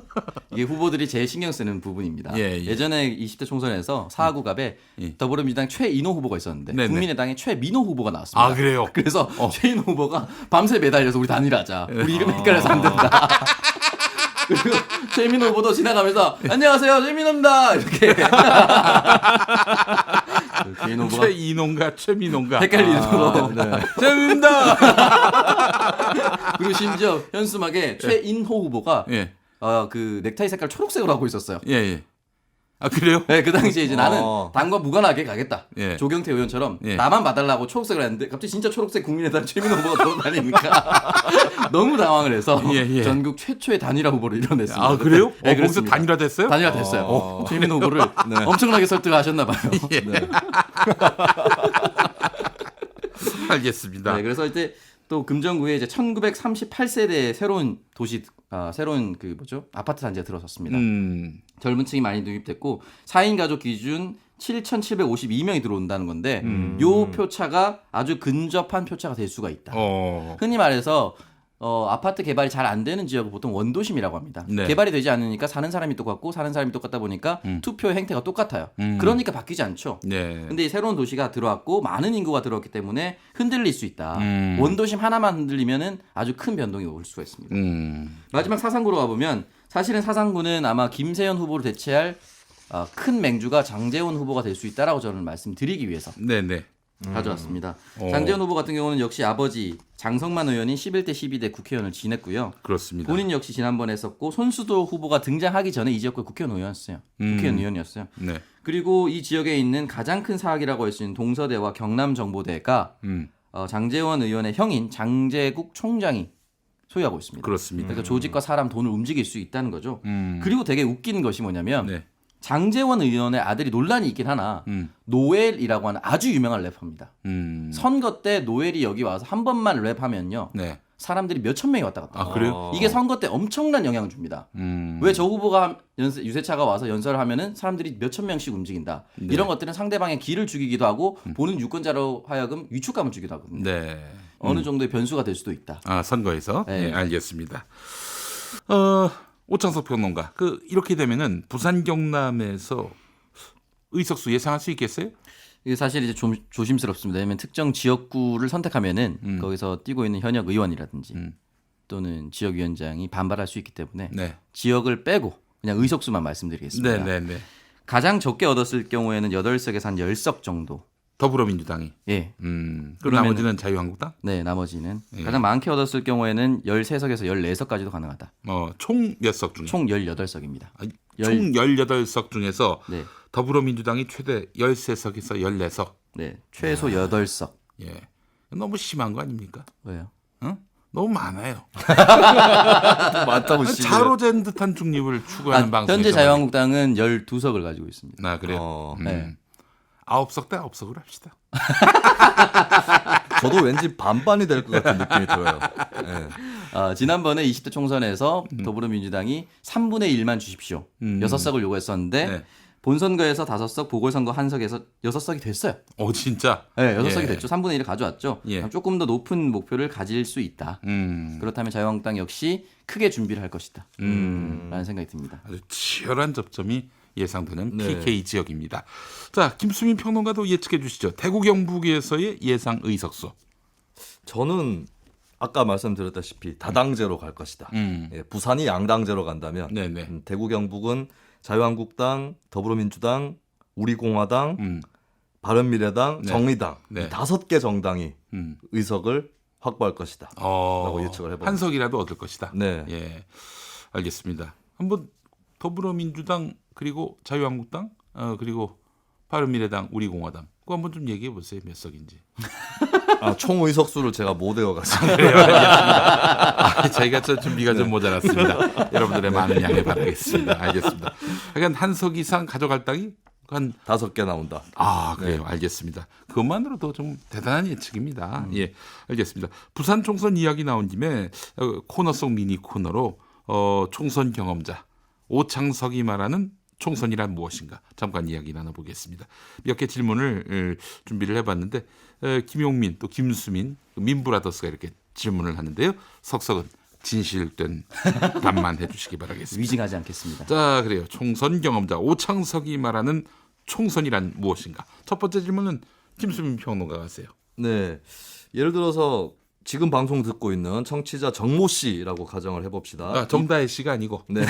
이게 후보들이 제일 신경 쓰는 부분입니다. 예. 예전에 20대 총선에서 사하구갑에 예. 더불어민주당 최인호 후보가 있었는데 네네. 국민의당의 최민호 후보가 나왔습니다. 아 그래요? 그래서 최인호 후보가 밤새 매달려서 우리 단일하자. 우리 이름 헷갈려서 안 된다. 그리고 최민호 후보도 지나가면서 안녕하세요 최민호입니다 이렇게 최민호 후보가 최인호인가 최민호인가 헷갈리는 거. 재밌다. 그리고 심지어 현수막에 최인호 후보가 예. 그 넥타이 색깔 초록색으로 하고 있었어요. 예, 예. 아 그래요? 네, 그 당시에 이제 나는 어. 당과 무관하게 가겠다. 예. 조경태 의원처럼 예. 나만 봐달라고 초록색을 했는데 갑자기 진짜 초록색 국민의당 최민호 후보가 돌아다니니까 너무 당황을 해서 예, 예. 전국 최초의 단일화 후보를 이뤄냈습니다. 아 그래요? 네, 거기서 그렇습니다. 단일화됐어요? 단일화됐어요. 최민호 후보를 엄청나게 설득하셨나 봐요. 알겠습니다. 네, 그래서 이제 또 금정구에 이제 1938세대의 새로운 도시, 새로운 그 뭐죠 아파트 단지가 들어섰습니다. 젊은 층이 많이 도입됐고 4인 가족 기준 7,752명이 들어온다는 건데 요 표차가 아주 근접한 표차가 될 수가 있다. 흔히 말해서 아파트 개발이 잘 안 되는 지역을 보통 원도심이라고 합니다. 네. 개발이 되지 않으니까 사는 사람이 똑같고 사는 사람이 똑같다 보니까 투표 행태가 똑같아요. 그러니까 바뀌지 않죠. 네. 근데 이 새로운 도시가 들어왔고 많은 인구가 들어왔기 때문에 흔들릴 수 있다. 원도심 하나만 흔들리면은 아주 큰 변동이 올 수가 있습니다. 마지막 사상구로 가보면 사실은 사상구는 아마 김세연 후보를 대체할 큰 맹주가 장제원 후보가 될 수 있다라고 저는 말씀드리기 위해서 네네. 가져왔습니다. 장제원 후보 같은 경우는 역시 아버지 장성만 의원이 11대 12대 국회의원을 지냈고요. 그렇습니다. 본인 역시 지난번에 했었고 손수도 후보가 등장하기 전에 이 지역구 국회의원 의원이었어요. 네. 그리고 이 지역에 있는 가장 큰 사학이라고 할 수 있는 동서대와 경남정보대가 장제원 의원의 형인 장제국 총장이 소유하고 있습니다. 그렇습니다. 그러니까 조직과 사람, 돈을 움직일 수 있다는 거죠. 그리고 되게 웃긴 것이 뭐냐면 네. 장제원 의원의 아들이 논란이 있긴 하나 노엘이라고 하는 아주 유명한 래퍼입니다. 선거 때 노엘이 여기 와서 한 번만 랩하면요. 네. 사람들이 몇천 명이 왔다 갔다. 아 그래요? 이게 선거 때 엄청난 영향을 줍니다. 왜 저 후보가 유세차가 와서 연설을 하면은 사람들이 몇천 명씩 움직인다. 네. 이런 것들은 상대방의 기를 죽이기도 하고 보는 유권자로 하여금 위축감을 주기도 하거든요. 네. 어느 정도의 변수가 될 수도 있다. 아 선거에서. 네. 네, 알겠습니다. 오창석 평론가. 이렇게 되면은 부산 경남에서 의석수 예상할 수 있겠어요? 이게 사실 이제 좀 조심스럽습니다. 왜냐하면 특정 지역구를 선택하면은 거기서 뛰고 있는 현역 의원이라든지 또는 지역위원장이 반발할 수 있기 때문에 네. 지역을 빼고 그냥 의석수만 말씀드리겠습니다. 네네네. 가장 적게 얻었을 경우에는 8석에서 한 10석 정도. 더불어민주당이. 예. 그 그러면은- 나머지는 자유한국당? 네, 나머지는 예. 가장 많게 얻었을 경우에는 13석에서 14석까지도 가능하다. 총 몇 석 중에? 총 18석입니다. 총 18석 중에서 네. 더불어민주당이 최대 13석에서 14석. 네. 최소 8석. 예. 너무 심한 거 아닙니까? 왜요? 너무 많아요. 많다고 씨. 자로된 듯한 중립을 추구하는 방송. 현재 자유한국당은 12석을 가지고 있습니다. 아 그래요. 네. 9석 대 9석으로 합시다. 저도 왠지 반반이 될 것 같은 느낌이 들어요. 네. 지난번에 20대 총선에서 더불어민주당이 3분의 1만 주십시오. 6석을 요구했었는데 네. 본선거에서 5석, 보궐선거 1석에서 6석이 됐어요. 진짜. 네, 6석이 예. 됐죠. 3분의 1을 가져왔죠. 예. 조금 더 높은 목표를 가질 수 있다. 그렇다면 자유한국당 역시 크게 준비를 할 것이다. 라는 생각이 듭니다. 아주 치열한 접점이 예상되는 네. PK 지역입니다. 자, 김수민 평론가도 예측해 주시죠. 대구 경북에서의 예상 의석수. 저는 아까 말씀드렸다시피 다당제로 갈 것이다. 예, 부산이 양당제로 간다면 네네. 대구 경북은 자유한국당, 더불어민주당, 우리공화당, 바른미래당, 네. 정의당 네. 5개 정당이 의석을 확보할 것이다. 라고 예측을 해봅니다. 한 석이라도 얻을 것이다. 네. 예, 알겠습니다. 한번 더불어민주당 그리고 자유한국당 그리고 바른미래당, 우리공화당 그거 한번 좀 얘기해 보세요. 몇 석인지. 총 의석수를 제가 못 외워가지고. 그래요. 알겠습니다. 저희가 좀 준비가 좀 모자랐습니다. 여러분들의 많은 양해 바라겠습니다. 알겠습니다. 하여간 한 석 이상 가져갈 당이 한 5개 나온다. 그래요. 알겠습니다. 그것만으로도 좀 대단한 예측입니다. 예, 알겠습니다. 부산 총선 이야기 나온 김에 코너 속 미니 코너로 총선 경험자 오창석이 말하는 총선이란 무엇인가 잠깐 이야기 나눠보겠습니다. 몇 개 질문을 준비를 해봤는데 김용민 또 김수민 민브라더스가 이렇게 질문을 하는데요. 석석은 진실된 답만 해주시기 바라겠습니다. 위증하지 않겠습니다. 자, 그래요. 총선 경험자 오창석이 말하는 총선이란 무엇인가? 첫 번째 질문은 김수민 평론가가 하세요. 네. 예를 들어서 지금 방송 듣고 있는 청취자 정모 씨라고 가정을 해봅시다. 정다혜 씨가 아니고. 네.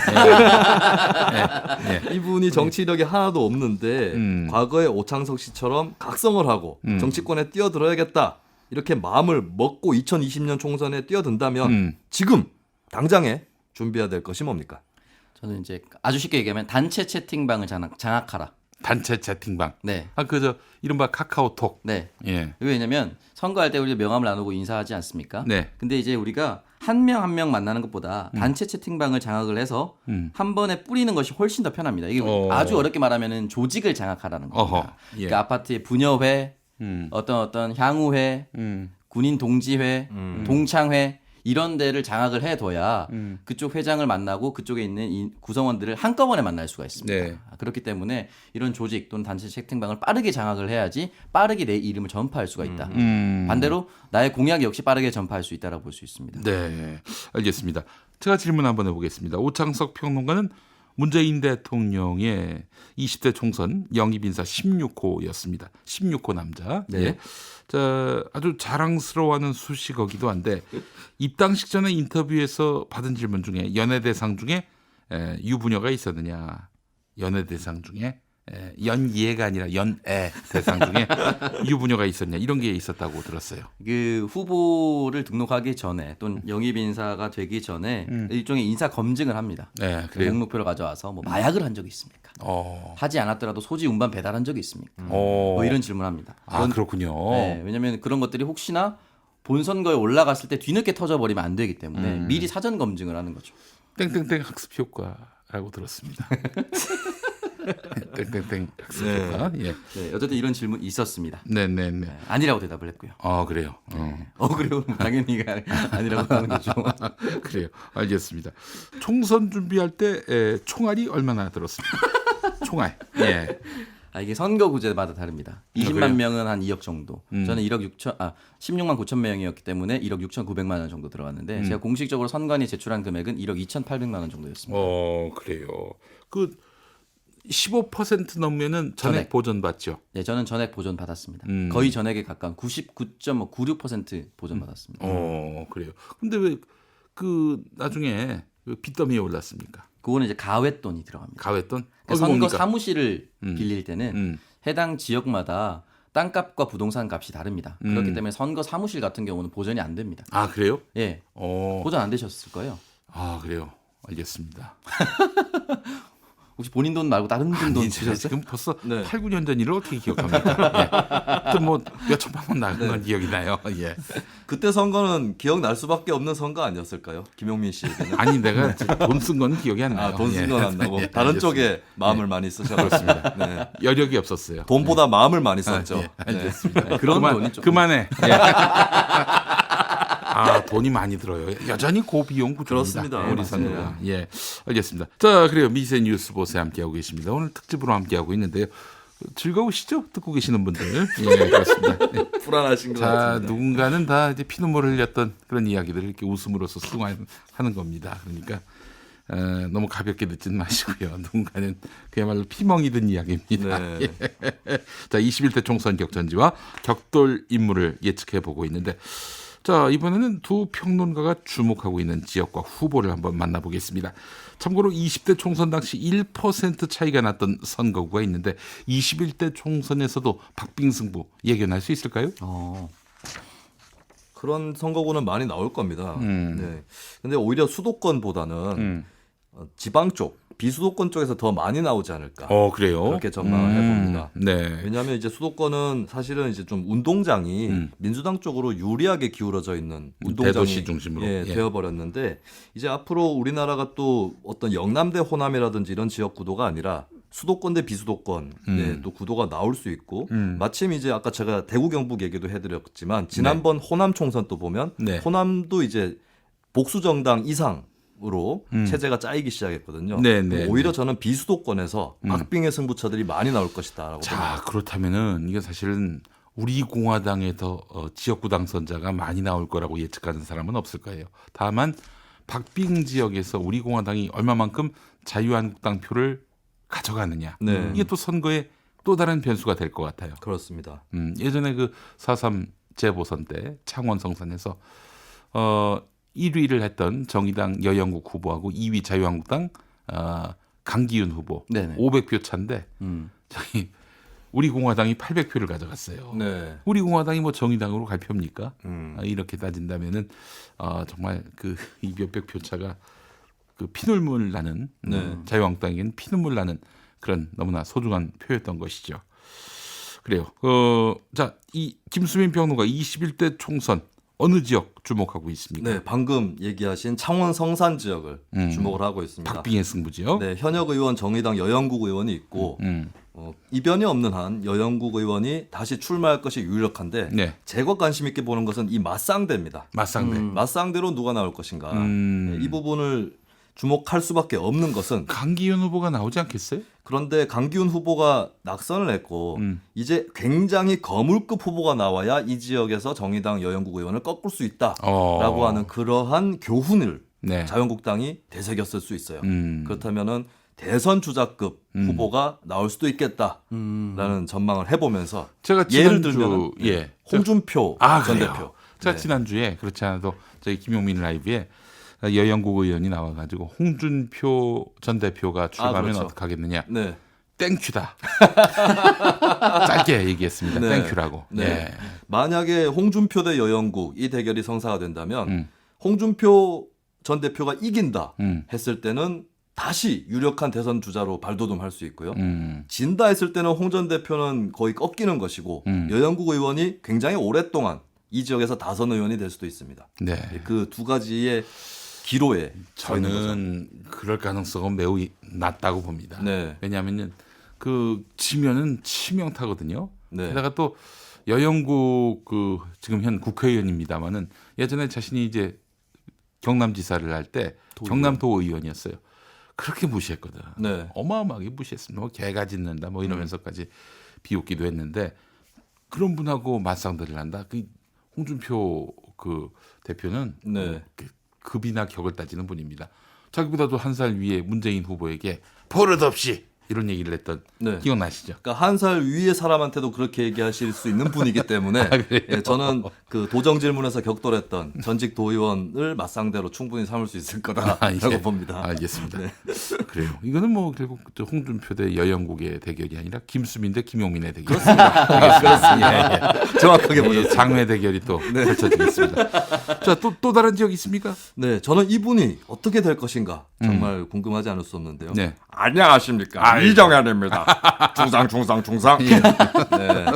네. 이분이 정치력이 하나도 없는데 과거에 오창석 씨처럼 각성을 하고 정치권에 뛰어들어야겠다 이렇게 마음을 먹고 2020년 총선에 뛰어든다면 지금 당장에 준비해야 될 것이 뭡니까? 저는 이제 아주 쉽게 얘기하면 단체 채팅방을 장악하라. 단체 채팅방. 네. 그저 이른바 카카오톡. 네. 예. 왜냐면 선거할 때 우리 명함을 나누고 인사하지 않습니까? 네. 근데 이제 우리가 한 명 한 명 만나는 것보다 단체 채팅방을 장악을 해서 한 번에 뿌리는 것이 훨씬 더 편합니다. 이게 아주 어렵게 말하면은 조직을 장악하라는 겁니다. 어허. 예. 그러니까 아파트의 부녀회, 어떤 향후회, 군인 동지회, 동창회 이런 데를 장악을 해둬야 그쪽 회장을 만나고 그쪽에 있는 이 구성원들을 한꺼번에 만날 수가 있습니다. 네. 그렇기 때문에 이런 조직 또는 단체 채팅방을 빠르게 장악을 해야지 빠르게 내 이름을 전파할 수가 있다. 반대로 나의 공약 역시 빠르게 전파할 수 있다라고 볼 수 있습니다. 네, 알겠습니다. 제가 질문 한번 해보겠습니다. 오창석 평론가는 문재인 대통령의 20대 총선 영입인사 16호였습니다. 16호 남자. 네. 예. 자, 아주 자랑스러워하는 수식어기도 한데 입당식 전에 인터뷰에서 받은 질문 중에 연예대상 중에 유부녀가 있었느냐. 연예대상 중에 연예가 아니라 연애 대상 중에 유부녀가 있었냐 이런 게 있었다고 들었어요. 그 후보를 등록하기 전에 또는 영입 인사가 되기 전에 일종의 인사 검증을 합니다. 네, 그래요. 목록표를 가져와서 뭐 마약을 한 적이 있습니까? 하지 않았더라도 소지 운반 배달한 적이 있습니까? 뭐 이런 질문합니다. 그렇군요. 네, 왜냐하면 그런 것들이 혹시나 본선거에 올라갔을 때 뒤늦게 터져버리면 안 되기 때문에 미리 사전 검증을 하는 거죠. 땡땡땡 학습 효과라고 들었습니다. 땡땡땡 학습 효과. 예. 네, 어쨌든 이런 질문이 있었습니다. 네네네. 네, 아니라고 대답을 했고요. 그래요. 그래요? 당연히 아니라고 하는 거죠. 그래요. 알겠습니다. 총선 준비할 때 총알이 얼마나 들었습니까? 총알. 예. 이게 선거구제마다 다릅니다. 20만 그래요? 명은 한 2억 정도. 저는 16만 9천 명이었기 때문에 1억 6,900만 원 정도 들어갔는데 제가 공식적으로 선관위에 제출한 금액은 1억 2,800만 원 정도였습니다. 그래요. 그 15% 넘으면은 전액 보전 받죠. 네, 저는 전액 보전 받았습니다. 거의 전액에 가까운 99.96% 보전 받았습니다. 그래요. 근데 왜 그 나중에 그 빚더미에 올랐습니까? 그거는 이제 가외돈이 들어갑니다. 가외돈? 그러니까 선거 뭡니까? 사무실을 빌릴 때는 해당 지역마다 땅값과 부동산 값이 다릅니다. 그렇기 때문에 선거 사무실 같은 경우는 보전이 안 됩니다. 그래요? 예, 보전 안 되셨을 거예요. 그래요. 알겠습니다. 혹시 본인 돈 말고 다른 분 돈 제가 쓰셨어요? 지금 벌써 네. 8, 9년 전 일을 어떻게 기억합니까? 예. 뭐 몇천만 원 나간 건 기억이 나요. 예. 그때 선거는 기억날 수밖에 없는 선거 아니었을까요? 김용민 씨에게는. 아니 내가 돈 쓴 건 기억이 안 나요. 돈 쓴 건 안 나고 예, 다른 알겠습니다. 쪽에 마음을 많이 쓰셨습니다. 네. 여력이 없었어요. 돈보다 마음을 많이 썼죠. 예, 알겠습니다. 네. 그런 돈이 좀 그만해. 예. 돈이 많이 들어요. 여전히 고비용 구조입니다. 그렇습니다. 우리 맞아요. 선거가. 예, 알겠습니다. 자, 그래요. 미세 뉴스 보세 함께하고 계십니다. 오늘 특집으로 함께하고 있는데요. 즐거우시죠? 듣고 계시는 분들. 예, 그렇습니다. 예. 불안하신 것 자, 같습니다. 누군가는 다 이제 피눈물을 흘렸던 그런 이야기들을 이렇게 웃음으로써 수긍하는 겁니다. 그러니까 너무 가볍게 듣지는 마시고요. 누군가는 그야말로 피멍이 든 이야기입니다. 네. 예. 자, 21대 총선 격전지와 격돌 인물을 예측해 보고 있는데, 자, 이번에는 두 평론가가 주목하고 있는 지역과 후보를 한번 만나보겠습니다. 참고로 20대 총선 당시 1% 차이가 났던 선거구가 있는데 21대 총선에서도 박빙승부 예견할 수 있을까요? 그런 선거구는 많이 나올 겁니다. 네. 근데 오히려 수도권보다는 지방 쪽, 비수도권 쪽에서 더 많이 나오지 않을까. 그래요? 그렇게 전망을 해봅니다. 네. 왜냐하면 이제 수도권은 사실은 이제 좀 운동장이 민주당 쪽으로 유리하게 기울어져 있는 운동장이 대도시 중심으로. 예. 되어버렸는데 이제 앞으로 우리나라가 또 어떤 영남대 호남이라든지 이런 지역 구도가 아니라 수도권 대 비수도권 또 구도가 나올 수 있고 마침 이제 아까 제가 대구 경북 얘기도 해드렸지만 지난번 호남 총선 또 보면 네. 호남도 이제 복수 정당 이상 으로 체제가 짜이기 시작했거든요. 네. 오히려 저는 비수도권에서 박빙의 승부처들이 많이 나올 것이다라고 자, 봅니다. 그렇다면은 이게 사실은 우리 공화당에서 지역구 당선자가 많이 나올 거라고 예측하는 사람은 없을 거예요. 다만 박빙 지역에서 우리 공화당이 얼마만큼 자유한국당 표를 가져가느냐. 네. 이게 또 선거에 또 다른 변수가 될 것 같아요. 그렇습니다. 예전에 그 4.3 재보선 때 창원 성산에서 1위를 했던 정의당 여영국 후보하고 2위 자유한국당 강기윤 후보 네네. 500표 차인데 저기 우리 공화당이 800표를 가져갔어요. 네. 우리 공화당이 뭐 정의당으로 갈 표입니까? 음. 이렇게 따진다면은 정말 그 이 몇백 표 차가 그 피눈물 나는 네. 자유한국당에게는 피눈물 나는 그런 너무나 소중한 표였던 것이죠. 그래요. 자, 이 김수민 평론가 21대 총선 어느 지역 주목하고 있습니까? 네, 방금 얘기하신 창원 성산 지역을 주목을 하고 있습니다. 박빙의 승부지요. 네, 현역 의원 정의당 여영국 의원이 있고 이변이 없는 한 여영국 의원이 다시 출마할 것이 유력한데 네. 제가 관심 있게 보는 것은 이 맞상대입니다. 맞상대. 맞상대로 누가 나올 것인가. 음. 네, 이 부분을 주목할 수밖에 없는 것은 강기윤 후보가 나오지 않겠어요? 그런데 강기훈 후보가 낙선을 했고 이제 굉장히 거물급 후보가 나와야 이 지역에서 정의당 여영국 의원을 꺾을 수 있다라고 하는 그러한 교훈을 네. 자유한국당이 되새겼을 수 있어요. 음. 그렇다면은 대선 주자급 후보가 나올 수도 있겠다라는 전망을 해보면서 제가 예를 지난주 들면 홍준표 전 그래요? 대표. 제가 네. 지난주에 그렇지 않아도 저희 김용민 라이브에 여영국 의원이 나와가지고 홍준표 전 대표가 출마하면 그렇죠. 어떡하겠느냐. 네. 땡큐다. 짧게 얘기했습니다. 네. 땡큐라고. 네. 예. 만약에 홍준표 대 여영국 이 대결이 성사가 된다면 음. 홍준표 전 대표가 이긴다 음. 했을 때는 다시 유력한 대선 주자로 발돋움할 수 있고요. 진다 했을 때는 홍 전 대표는 거의 꺾이는 것이고 여영국 의원이 굉장히 오랫동안 이 지역에서 다선 의원이 될 수도 있습니다. 네. 그 두 가지의 기로에 서 있는 거죠. 저는 그럴 가능성은 매우 낮다고 봅니다. 네. 왜냐하면 그 지면은 치명타거든요. 네. 게다가 또 여영국 그 지금 현 국회의원입니다마는 예전에 자신이 이제 경남지사를 할 때 경남도 의원이었어요. 그렇게 무시했거든. 네. 어마어마하게 무시했습니다. 뭐 개가 짖는다 뭐 이러면서까지 비웃기도 했는데 그런 분하고 맞상대를 한다. 그 홍준표 그 대표는 네. 그 급이나 격을 따지는 분입니다. 자기보다도 한 살 위에 문재인 후보에게 버릇없이 이런 얘기를 했던 네. 기억나시죠? 그러니까 한 살 위의 사람한테도 그렇게 얘기하실 수 있는 분이기 때문에 예, 저는 그 도정 질문에서 격돌했던 전직 도의원을 맞상대로 충분히 삼을 수 있을 거다라고 봅니다. 알겠습니다. 그래요. 이거는 뭐 결국 저 홍준표 대 여영국의 대결이 아니라 김수민 대 김용민의 대결. 그렇습니다. 정확하게 보셨습니다. 장외 대결이 또 펼쳐지겠습니다. 자, 또 다른 지역 있습니까? 네, 저는 이분이 어떻게 될 것인가 정말 궁금하지 않을 수 없는데요. 네. 안녕하십니까. 이정현입니다. 중상. 네.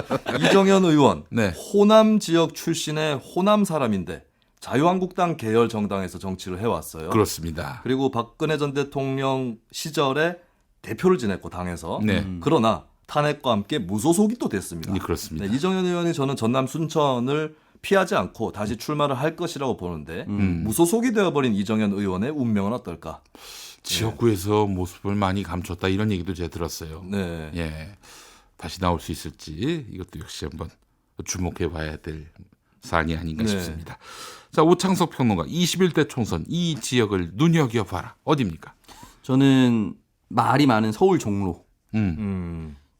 이정현 의원, 네. 호남 지역 출신의 호남 사람인데 자유한국당 계열 정당에서 정치를 해왔어요. 그렇습니다. 그리고 박근혜 전 대통령 시절에 대표를 지냈고 당에서 네. 그러나 탄핵과 함께 무소속이 또 됐습니다. 네, 그렇습니다. 네, 이정현 의원이 저는 전남 순천을 피하지 않고 다시 출마를 할 것이라고 보는데 무소속이 되어버린 이정현 의원의 운명은 어떨까? 지역구에서 모습을 많이 감췄다 이런 얘기도 제가 들었어요. 네. 예, 다시 나올 수 있을지 이것도 역시 한번 주목해봐야 될 사안이 아닌가 네. 싶습니다. 자, 오창석 평론가 21대 총선 이 지역을 눈여겨봐라. 어디입니까? 저는 말이 많은 서울 종로.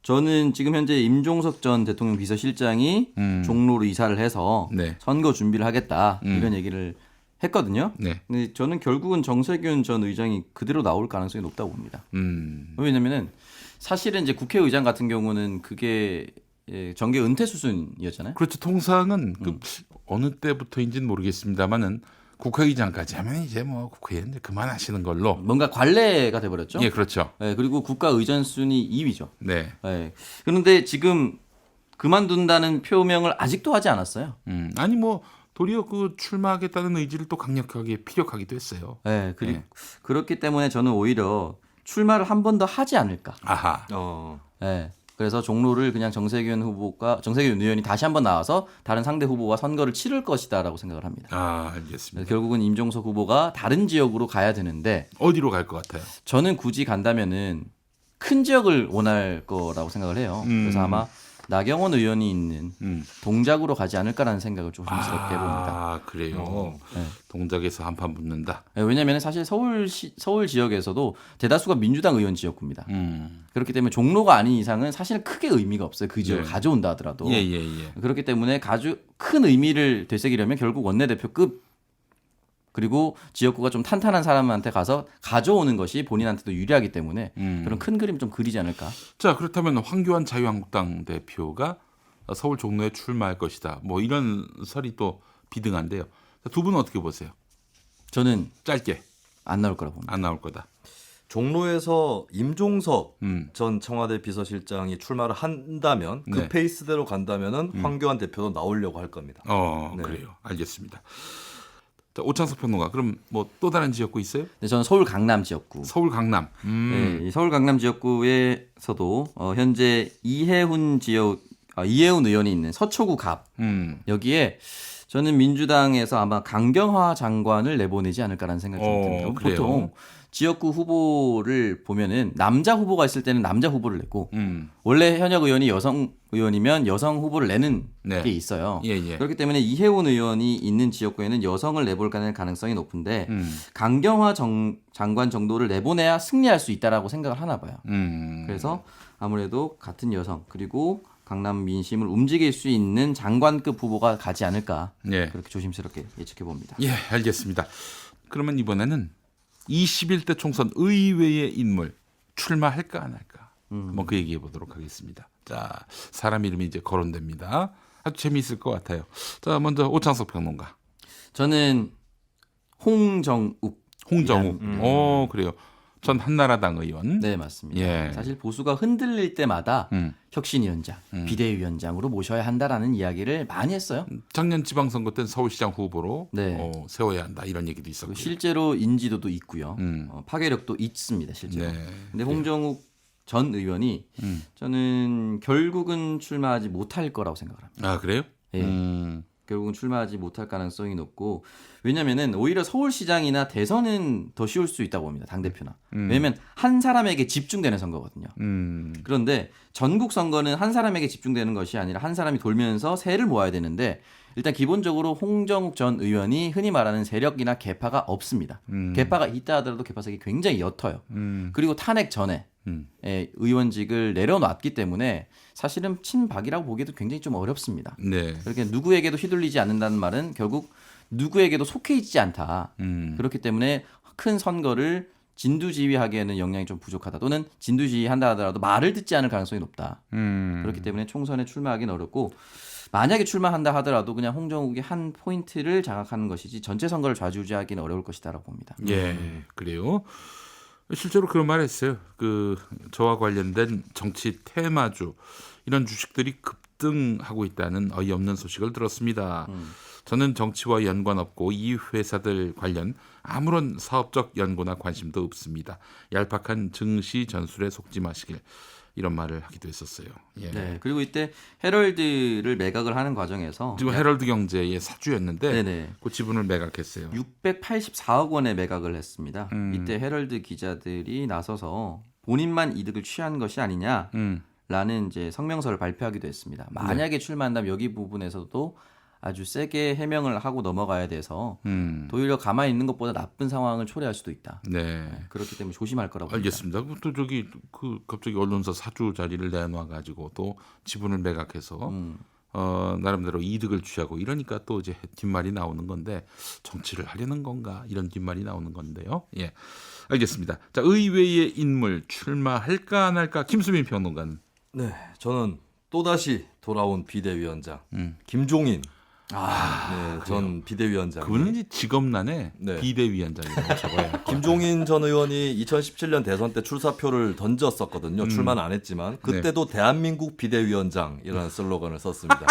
저는 지금 현재 임종석 전 대통령 비서실장이 종로로 이사를 해서 네. 선거 준비를 하겠다 이런 얘기를 했거든요. 네. 근데 저는 결국은 정세균 전 의장이 그대로 나올 가능성이 높다고 봅니다. 왜냐면은 사실은 이제 국회의장 같은 경우는 그게 정계 은퇴 수준이었잖아요. 그렇죠. 통상은 그 어느 때부터인지는 모르겠습니다만은 국회의장까지 하면 이제 뭐 국회의원 이제 그만하시는 걸로. 뭔가 관례가 돼버렸죠. 예, 그렇죠. 네, 그리고 국가 의전 순위 2위죠. 네. 네. 그런데 지금 그만둔다는 표명을 아직도 하지 않았어요. 아니 뭐 도리어 그 출마하겠다는 의지를 또 강력하게 피력하기도 했어요. 네, 네. 그렇기 때문에 저는 오히려 출마를 한 번 더 하지 않을까. 아하. 어. 네. 그래서 종로를 그냥 정세균 의원이 다시 한번 나와서 다른 상대 후보와 선거를 치를 것이다라고 생각을 합니다. 아, 알겠습니다. 그래서 결국은 임종석 후보가 다른 지역으로 가야 되는데 어디로 갈 것 같아요? 저는 굳이 간다면은 큰 지역을 원할 거라고 생각을 해요. 그래서 아마 나경원 의원이 있는 동작으로 가지 않을까라는 생각을 조심스럽게 해봅니다. 아, 그래요. 네. 동작에서 한판 붙는다. 왜냐하면 사실 서울 지역에서도 대다수가 민주당 의원 지역구입니다. 그렇기 때문에 종로가 아닌 이상은 사실 크게 의미가 없어요. 그 지역을 네. 가져온다 하더라도. 예. 그렇기 때문에 큰 의미를 되새기려면 결국 원내대표급 그리고 지역구가 좀 탄탄한 사람한테 가서 가져오는 것이 본인한테도 유리하기 때문에 그런 큰 그림 좀 그리지 않을까. 자, 그렇다면 황교안 자유한국당 대표가 서울 종로에 출마할 것이다. 뭐 이런 설이 또 비등한데요. 두 분은 어떻게 보세요? 저는 짧게 안 나올 거라고 봅니다. 안 나올 거다. 종로에서 임종석 전 청와대 비서실장이 출마를 한다면 그 네. 페이스대로 간다면은 황교안 대표도 나오려고 할 겁니다. 네. 그래요. 알겠습니다. 자, 오창석 평론가, 그럼 뭐 또 다른 지역구 있어요? 네, 저는 서울 강남 지역구. 서울 강남. 네, 이 서울 강남 지역구에서도 현재 이해훈 의원이 있는 서초구 갑 여기에 저는 민주당에서 아마 강경화 장관을 내보내지 않을까라는 생각이 좀 듭니다. 그래요? 보통 지역구 후보를 보면은 남자 후보가 있을 때는 남자 후보를 내고 원래 현역 의원이 여성 의원이면 여성 후보를 내는 네. 게 있어요. 예. 그렇기 때문에 이해훈 의원이 있는 지역구에는 여성을 내볼 가능성이 높은데 강경화 장관 정도를 내보내야 승리할 수 있다라고 생각을 하나 봐요. 그래서 아무래도 같은 여성 그리고 강남 민심을 움직일 수 있는 장관급 후보가 가지 않을까 예. 그렇게 조심스럽게 예측해 봅니다. 예, 알겠습니다. 그러면 이번에는 21대 총선 의외의 인물 출마할까 안 할까? 한번 그 얘기해 보도록 하겠습니다. 자, 사람 이름이 이제 거론됩니다. 아주 재미있을 것 같아요. 자, 먼저 오창석 평론가. 저는 홍정욱. 그래요. 전 한나라당 의원. 네, 맞습니다. 예. 사실 보수가 흔들릴 때마다 혁신위원장, 비대위원장으로 모셔야 한다라는 이야기를 많이 했어요. 작년 지방선거 때는 서울시장 후보로 네. 세워야 한다 이런 얘기도 있었고요. 실제로 인지도도 있고요. 파괴력도 있습니다, 실제로. 네. 근데 홍정욱 전 의원이 저는 결국은 출마하지 못할 거라고 생각을 합니다. 아, 그래요? 예. 결국은 출마하지 못할 가능성이 높고 왜냐면은 오히려 서울시장이나 대선은 더 쉬울 수 있다고 봅니다. 당대표나. 왜냐면 한 사람에게 집중되는 선거거든요. 그런데 전국 선거는 한 사람에게 집중되는 것이 아니라 한 사람이 돌면서 세를 모아야 되는데 일단 기본적으로 홍정욱 전 의원이 흔히 말하는 세력이나 계파가 없습니다. 계파가 있다 하더라도 계파색이 굉장히 옅어요. 그리고 탄핵 전에 의원직을 내려놨기 때문에 사실은 친박이라고 보기에도 굉장히 좀 어렵습니다. 네. 그렇게 누구에게도 휘둘리지 않는다는 말은 결국 누구에게도 속해 있지 않다. 그렇기 때문에 큰 선거를 진두지휘하기에는 역량이 좀 부족하다. 또는 진두지휘한다 하더라도 말을 듣지 않을 가능성이 높다. 그렇기 때문에 총선에 출마하기는 어렵고 만약에 출마한다 하더라도 그냥 홍정욱의 한 포인트를 장악하는 것이지 전체 선거를 좌지우지하기는 어려울 것이다라고 봅니다. 예, 그래요. 실제로 그런 말 했어요. 저와 관련된 정치 테마주 이런 주식들이 급등하고 있다는 어이없는 소식을 들었습니다. 저는 정치와 연관 없고 이 회사들 관련 아무런 사업적 연고나 관심도 없습니다. 얄팍한 증시 전술에 속지 마시길. 이런 말을 하기도 했었어요. 예. 네, 그리고 이때 헤럴드를 매각을 하는 과정에서 지금 헤럴드 경제의 사주였는데 네네. 그 지분을 매각했어요. 684억 원에 매각을 했습니다. 이때 헤럴드 기자들이 나서서 본인만 이득을 취한 것이 아니냐라는 이제 성명서를 발표하기도 했습니다. 만약에 출마한다면 여기 부분에서도 아주 세게 해명을 하고 넘어가야 돼서 오히려 가만히 있는 것보다 나쁜 상황을 초래할 수도 있다. 네. 그렇기 때문에 조심할 거라고 알겠습니다. 또 갑자기 언론사 사주 자리를 내놔 가지고 또 지분을 매각해서 나름대로 이득을 취하고 이러니까 또 이제 뒷말이 나오는 건데 정치를 하려는 건가 이런 뒷말이 나오는 건데요. 예, 알겠습니다. 자, 의외의 인물 출마할까 안 할까 김수민 평론가는. 네, 저는 또다시 돌아온 비대위원장 김종인. 네, 전 비대위원장. 그분은 이제 직업란에 네. 비대위원장이라고 적어요. 김종인 전 의원이 2017년 대선 때 출사표를 던졌었거든요. 출마는 안 했지만 그때도 대한민국 비대위원장이라는 슬로건을 썼습니다.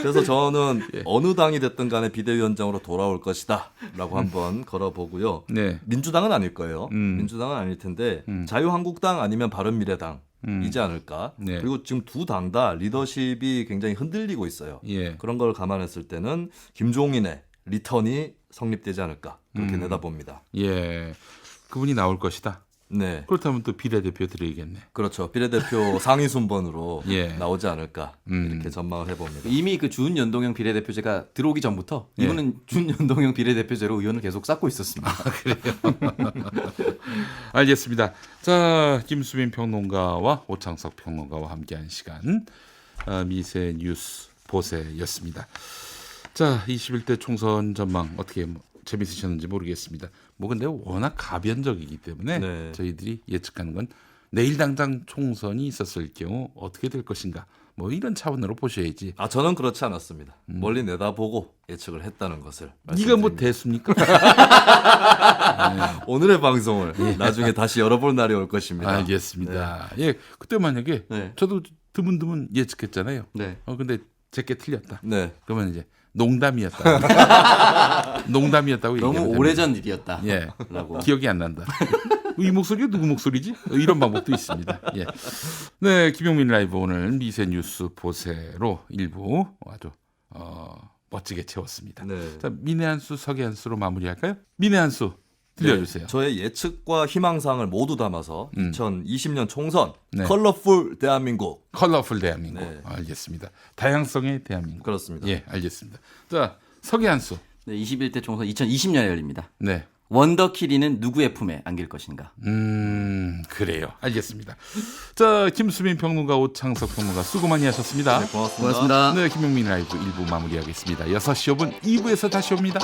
그래서 저는 어느 당이 됐든 간에 비대위원장으로 돌아올 것이다라고 한번 걸어보고요. 네. 민주당은 아닐 거예요. 민주당은 아닐 텐데 자유한국당 아니면 바른미래당이지 않을까. 네. 그리고 지금 두 당 다 리더십이 굉장히 흔들리고 있어요. 예. 그런 걸 감안했을 때는 김종인의 리턴이 성립되지 않을까 그렇게 내다봅니다. 예. 그분이 나올 것이다. 네, 그렇다면 또 비례대표 드리겠네. 그렇죠. 비례대표 상위 순번으로 예. 나오지 않을까 이렇게 전망을 해봅니다. 이미 그 준연동형 비례대표제가 들어오기 전부터 이분은 준연동형 비례대표제로 의원을 계속 쌓고 있었습니다. 알겠습니다. 자, 김수민 평론가와 오창석 평론가와 함께한 시간 미세 뉴스 보세였습니다. 자, 21대 총선 전망 어떻게 재밌으셨는지 모르겠습니다. 뭐 근데 워낙 가변적이기 때문에 네. 저희들이 예측하는 건 내일 당장 총선이 있었을 경우 어떻게 될 것인가 뭐 이런 차원으로 보셔야지. 아, 저는 그렇지 않았습니다. 멀리 내다보고 예측을 했다는 것을 네가 뭐 말씀드립니다. 됐습니까? 오늘의 방송을 나중에 다시 열어볼 날이 올 것입니다. 알겠습니다. 예, 그때 만약에 네. 저도 드문드문 예측했잖아요. 네. 근데 제게 틀렸다. 네. 그러면 이제 농담이었다. 농담이었다고 너무 얘기하면 오래전 일이었다. 예, 라고. 기억이 안 난다. 이 목소리가 누구 목소리지? 이런 방법도 있습니다. 예. 네, 김용민 라이브 오늘 미세 뉴스 보세로 일부 아주 멋지게 채웠습니다. 네. 자, 민의 한수, 석의 한수로 마무리할까요? 민의 한수 들려주세요. 저의 예측과 희망사항을 모두 담아서 2020년 총선 네. 컬러풀 대한민국 컬러풀 대한민국. 네. 알겠습니다. 다양성의 대한민국. 그렇습니다. 예, 알겠습니다. 자, 석의 한수. 네, 21대 총선 2020년에 열립니다. 네. 원더키리는 누구의 품에 안길 것인가? 그래요. 알겠습니다. 자, 김수민 평론가, 오창석 평론가 수고 많이 하셨습니다. 고맙습니다. 고맙습니다. 네, 김용민 라이브 1부 마무리하겠습니다. 6시 5분 2부에서 다시 옵니다.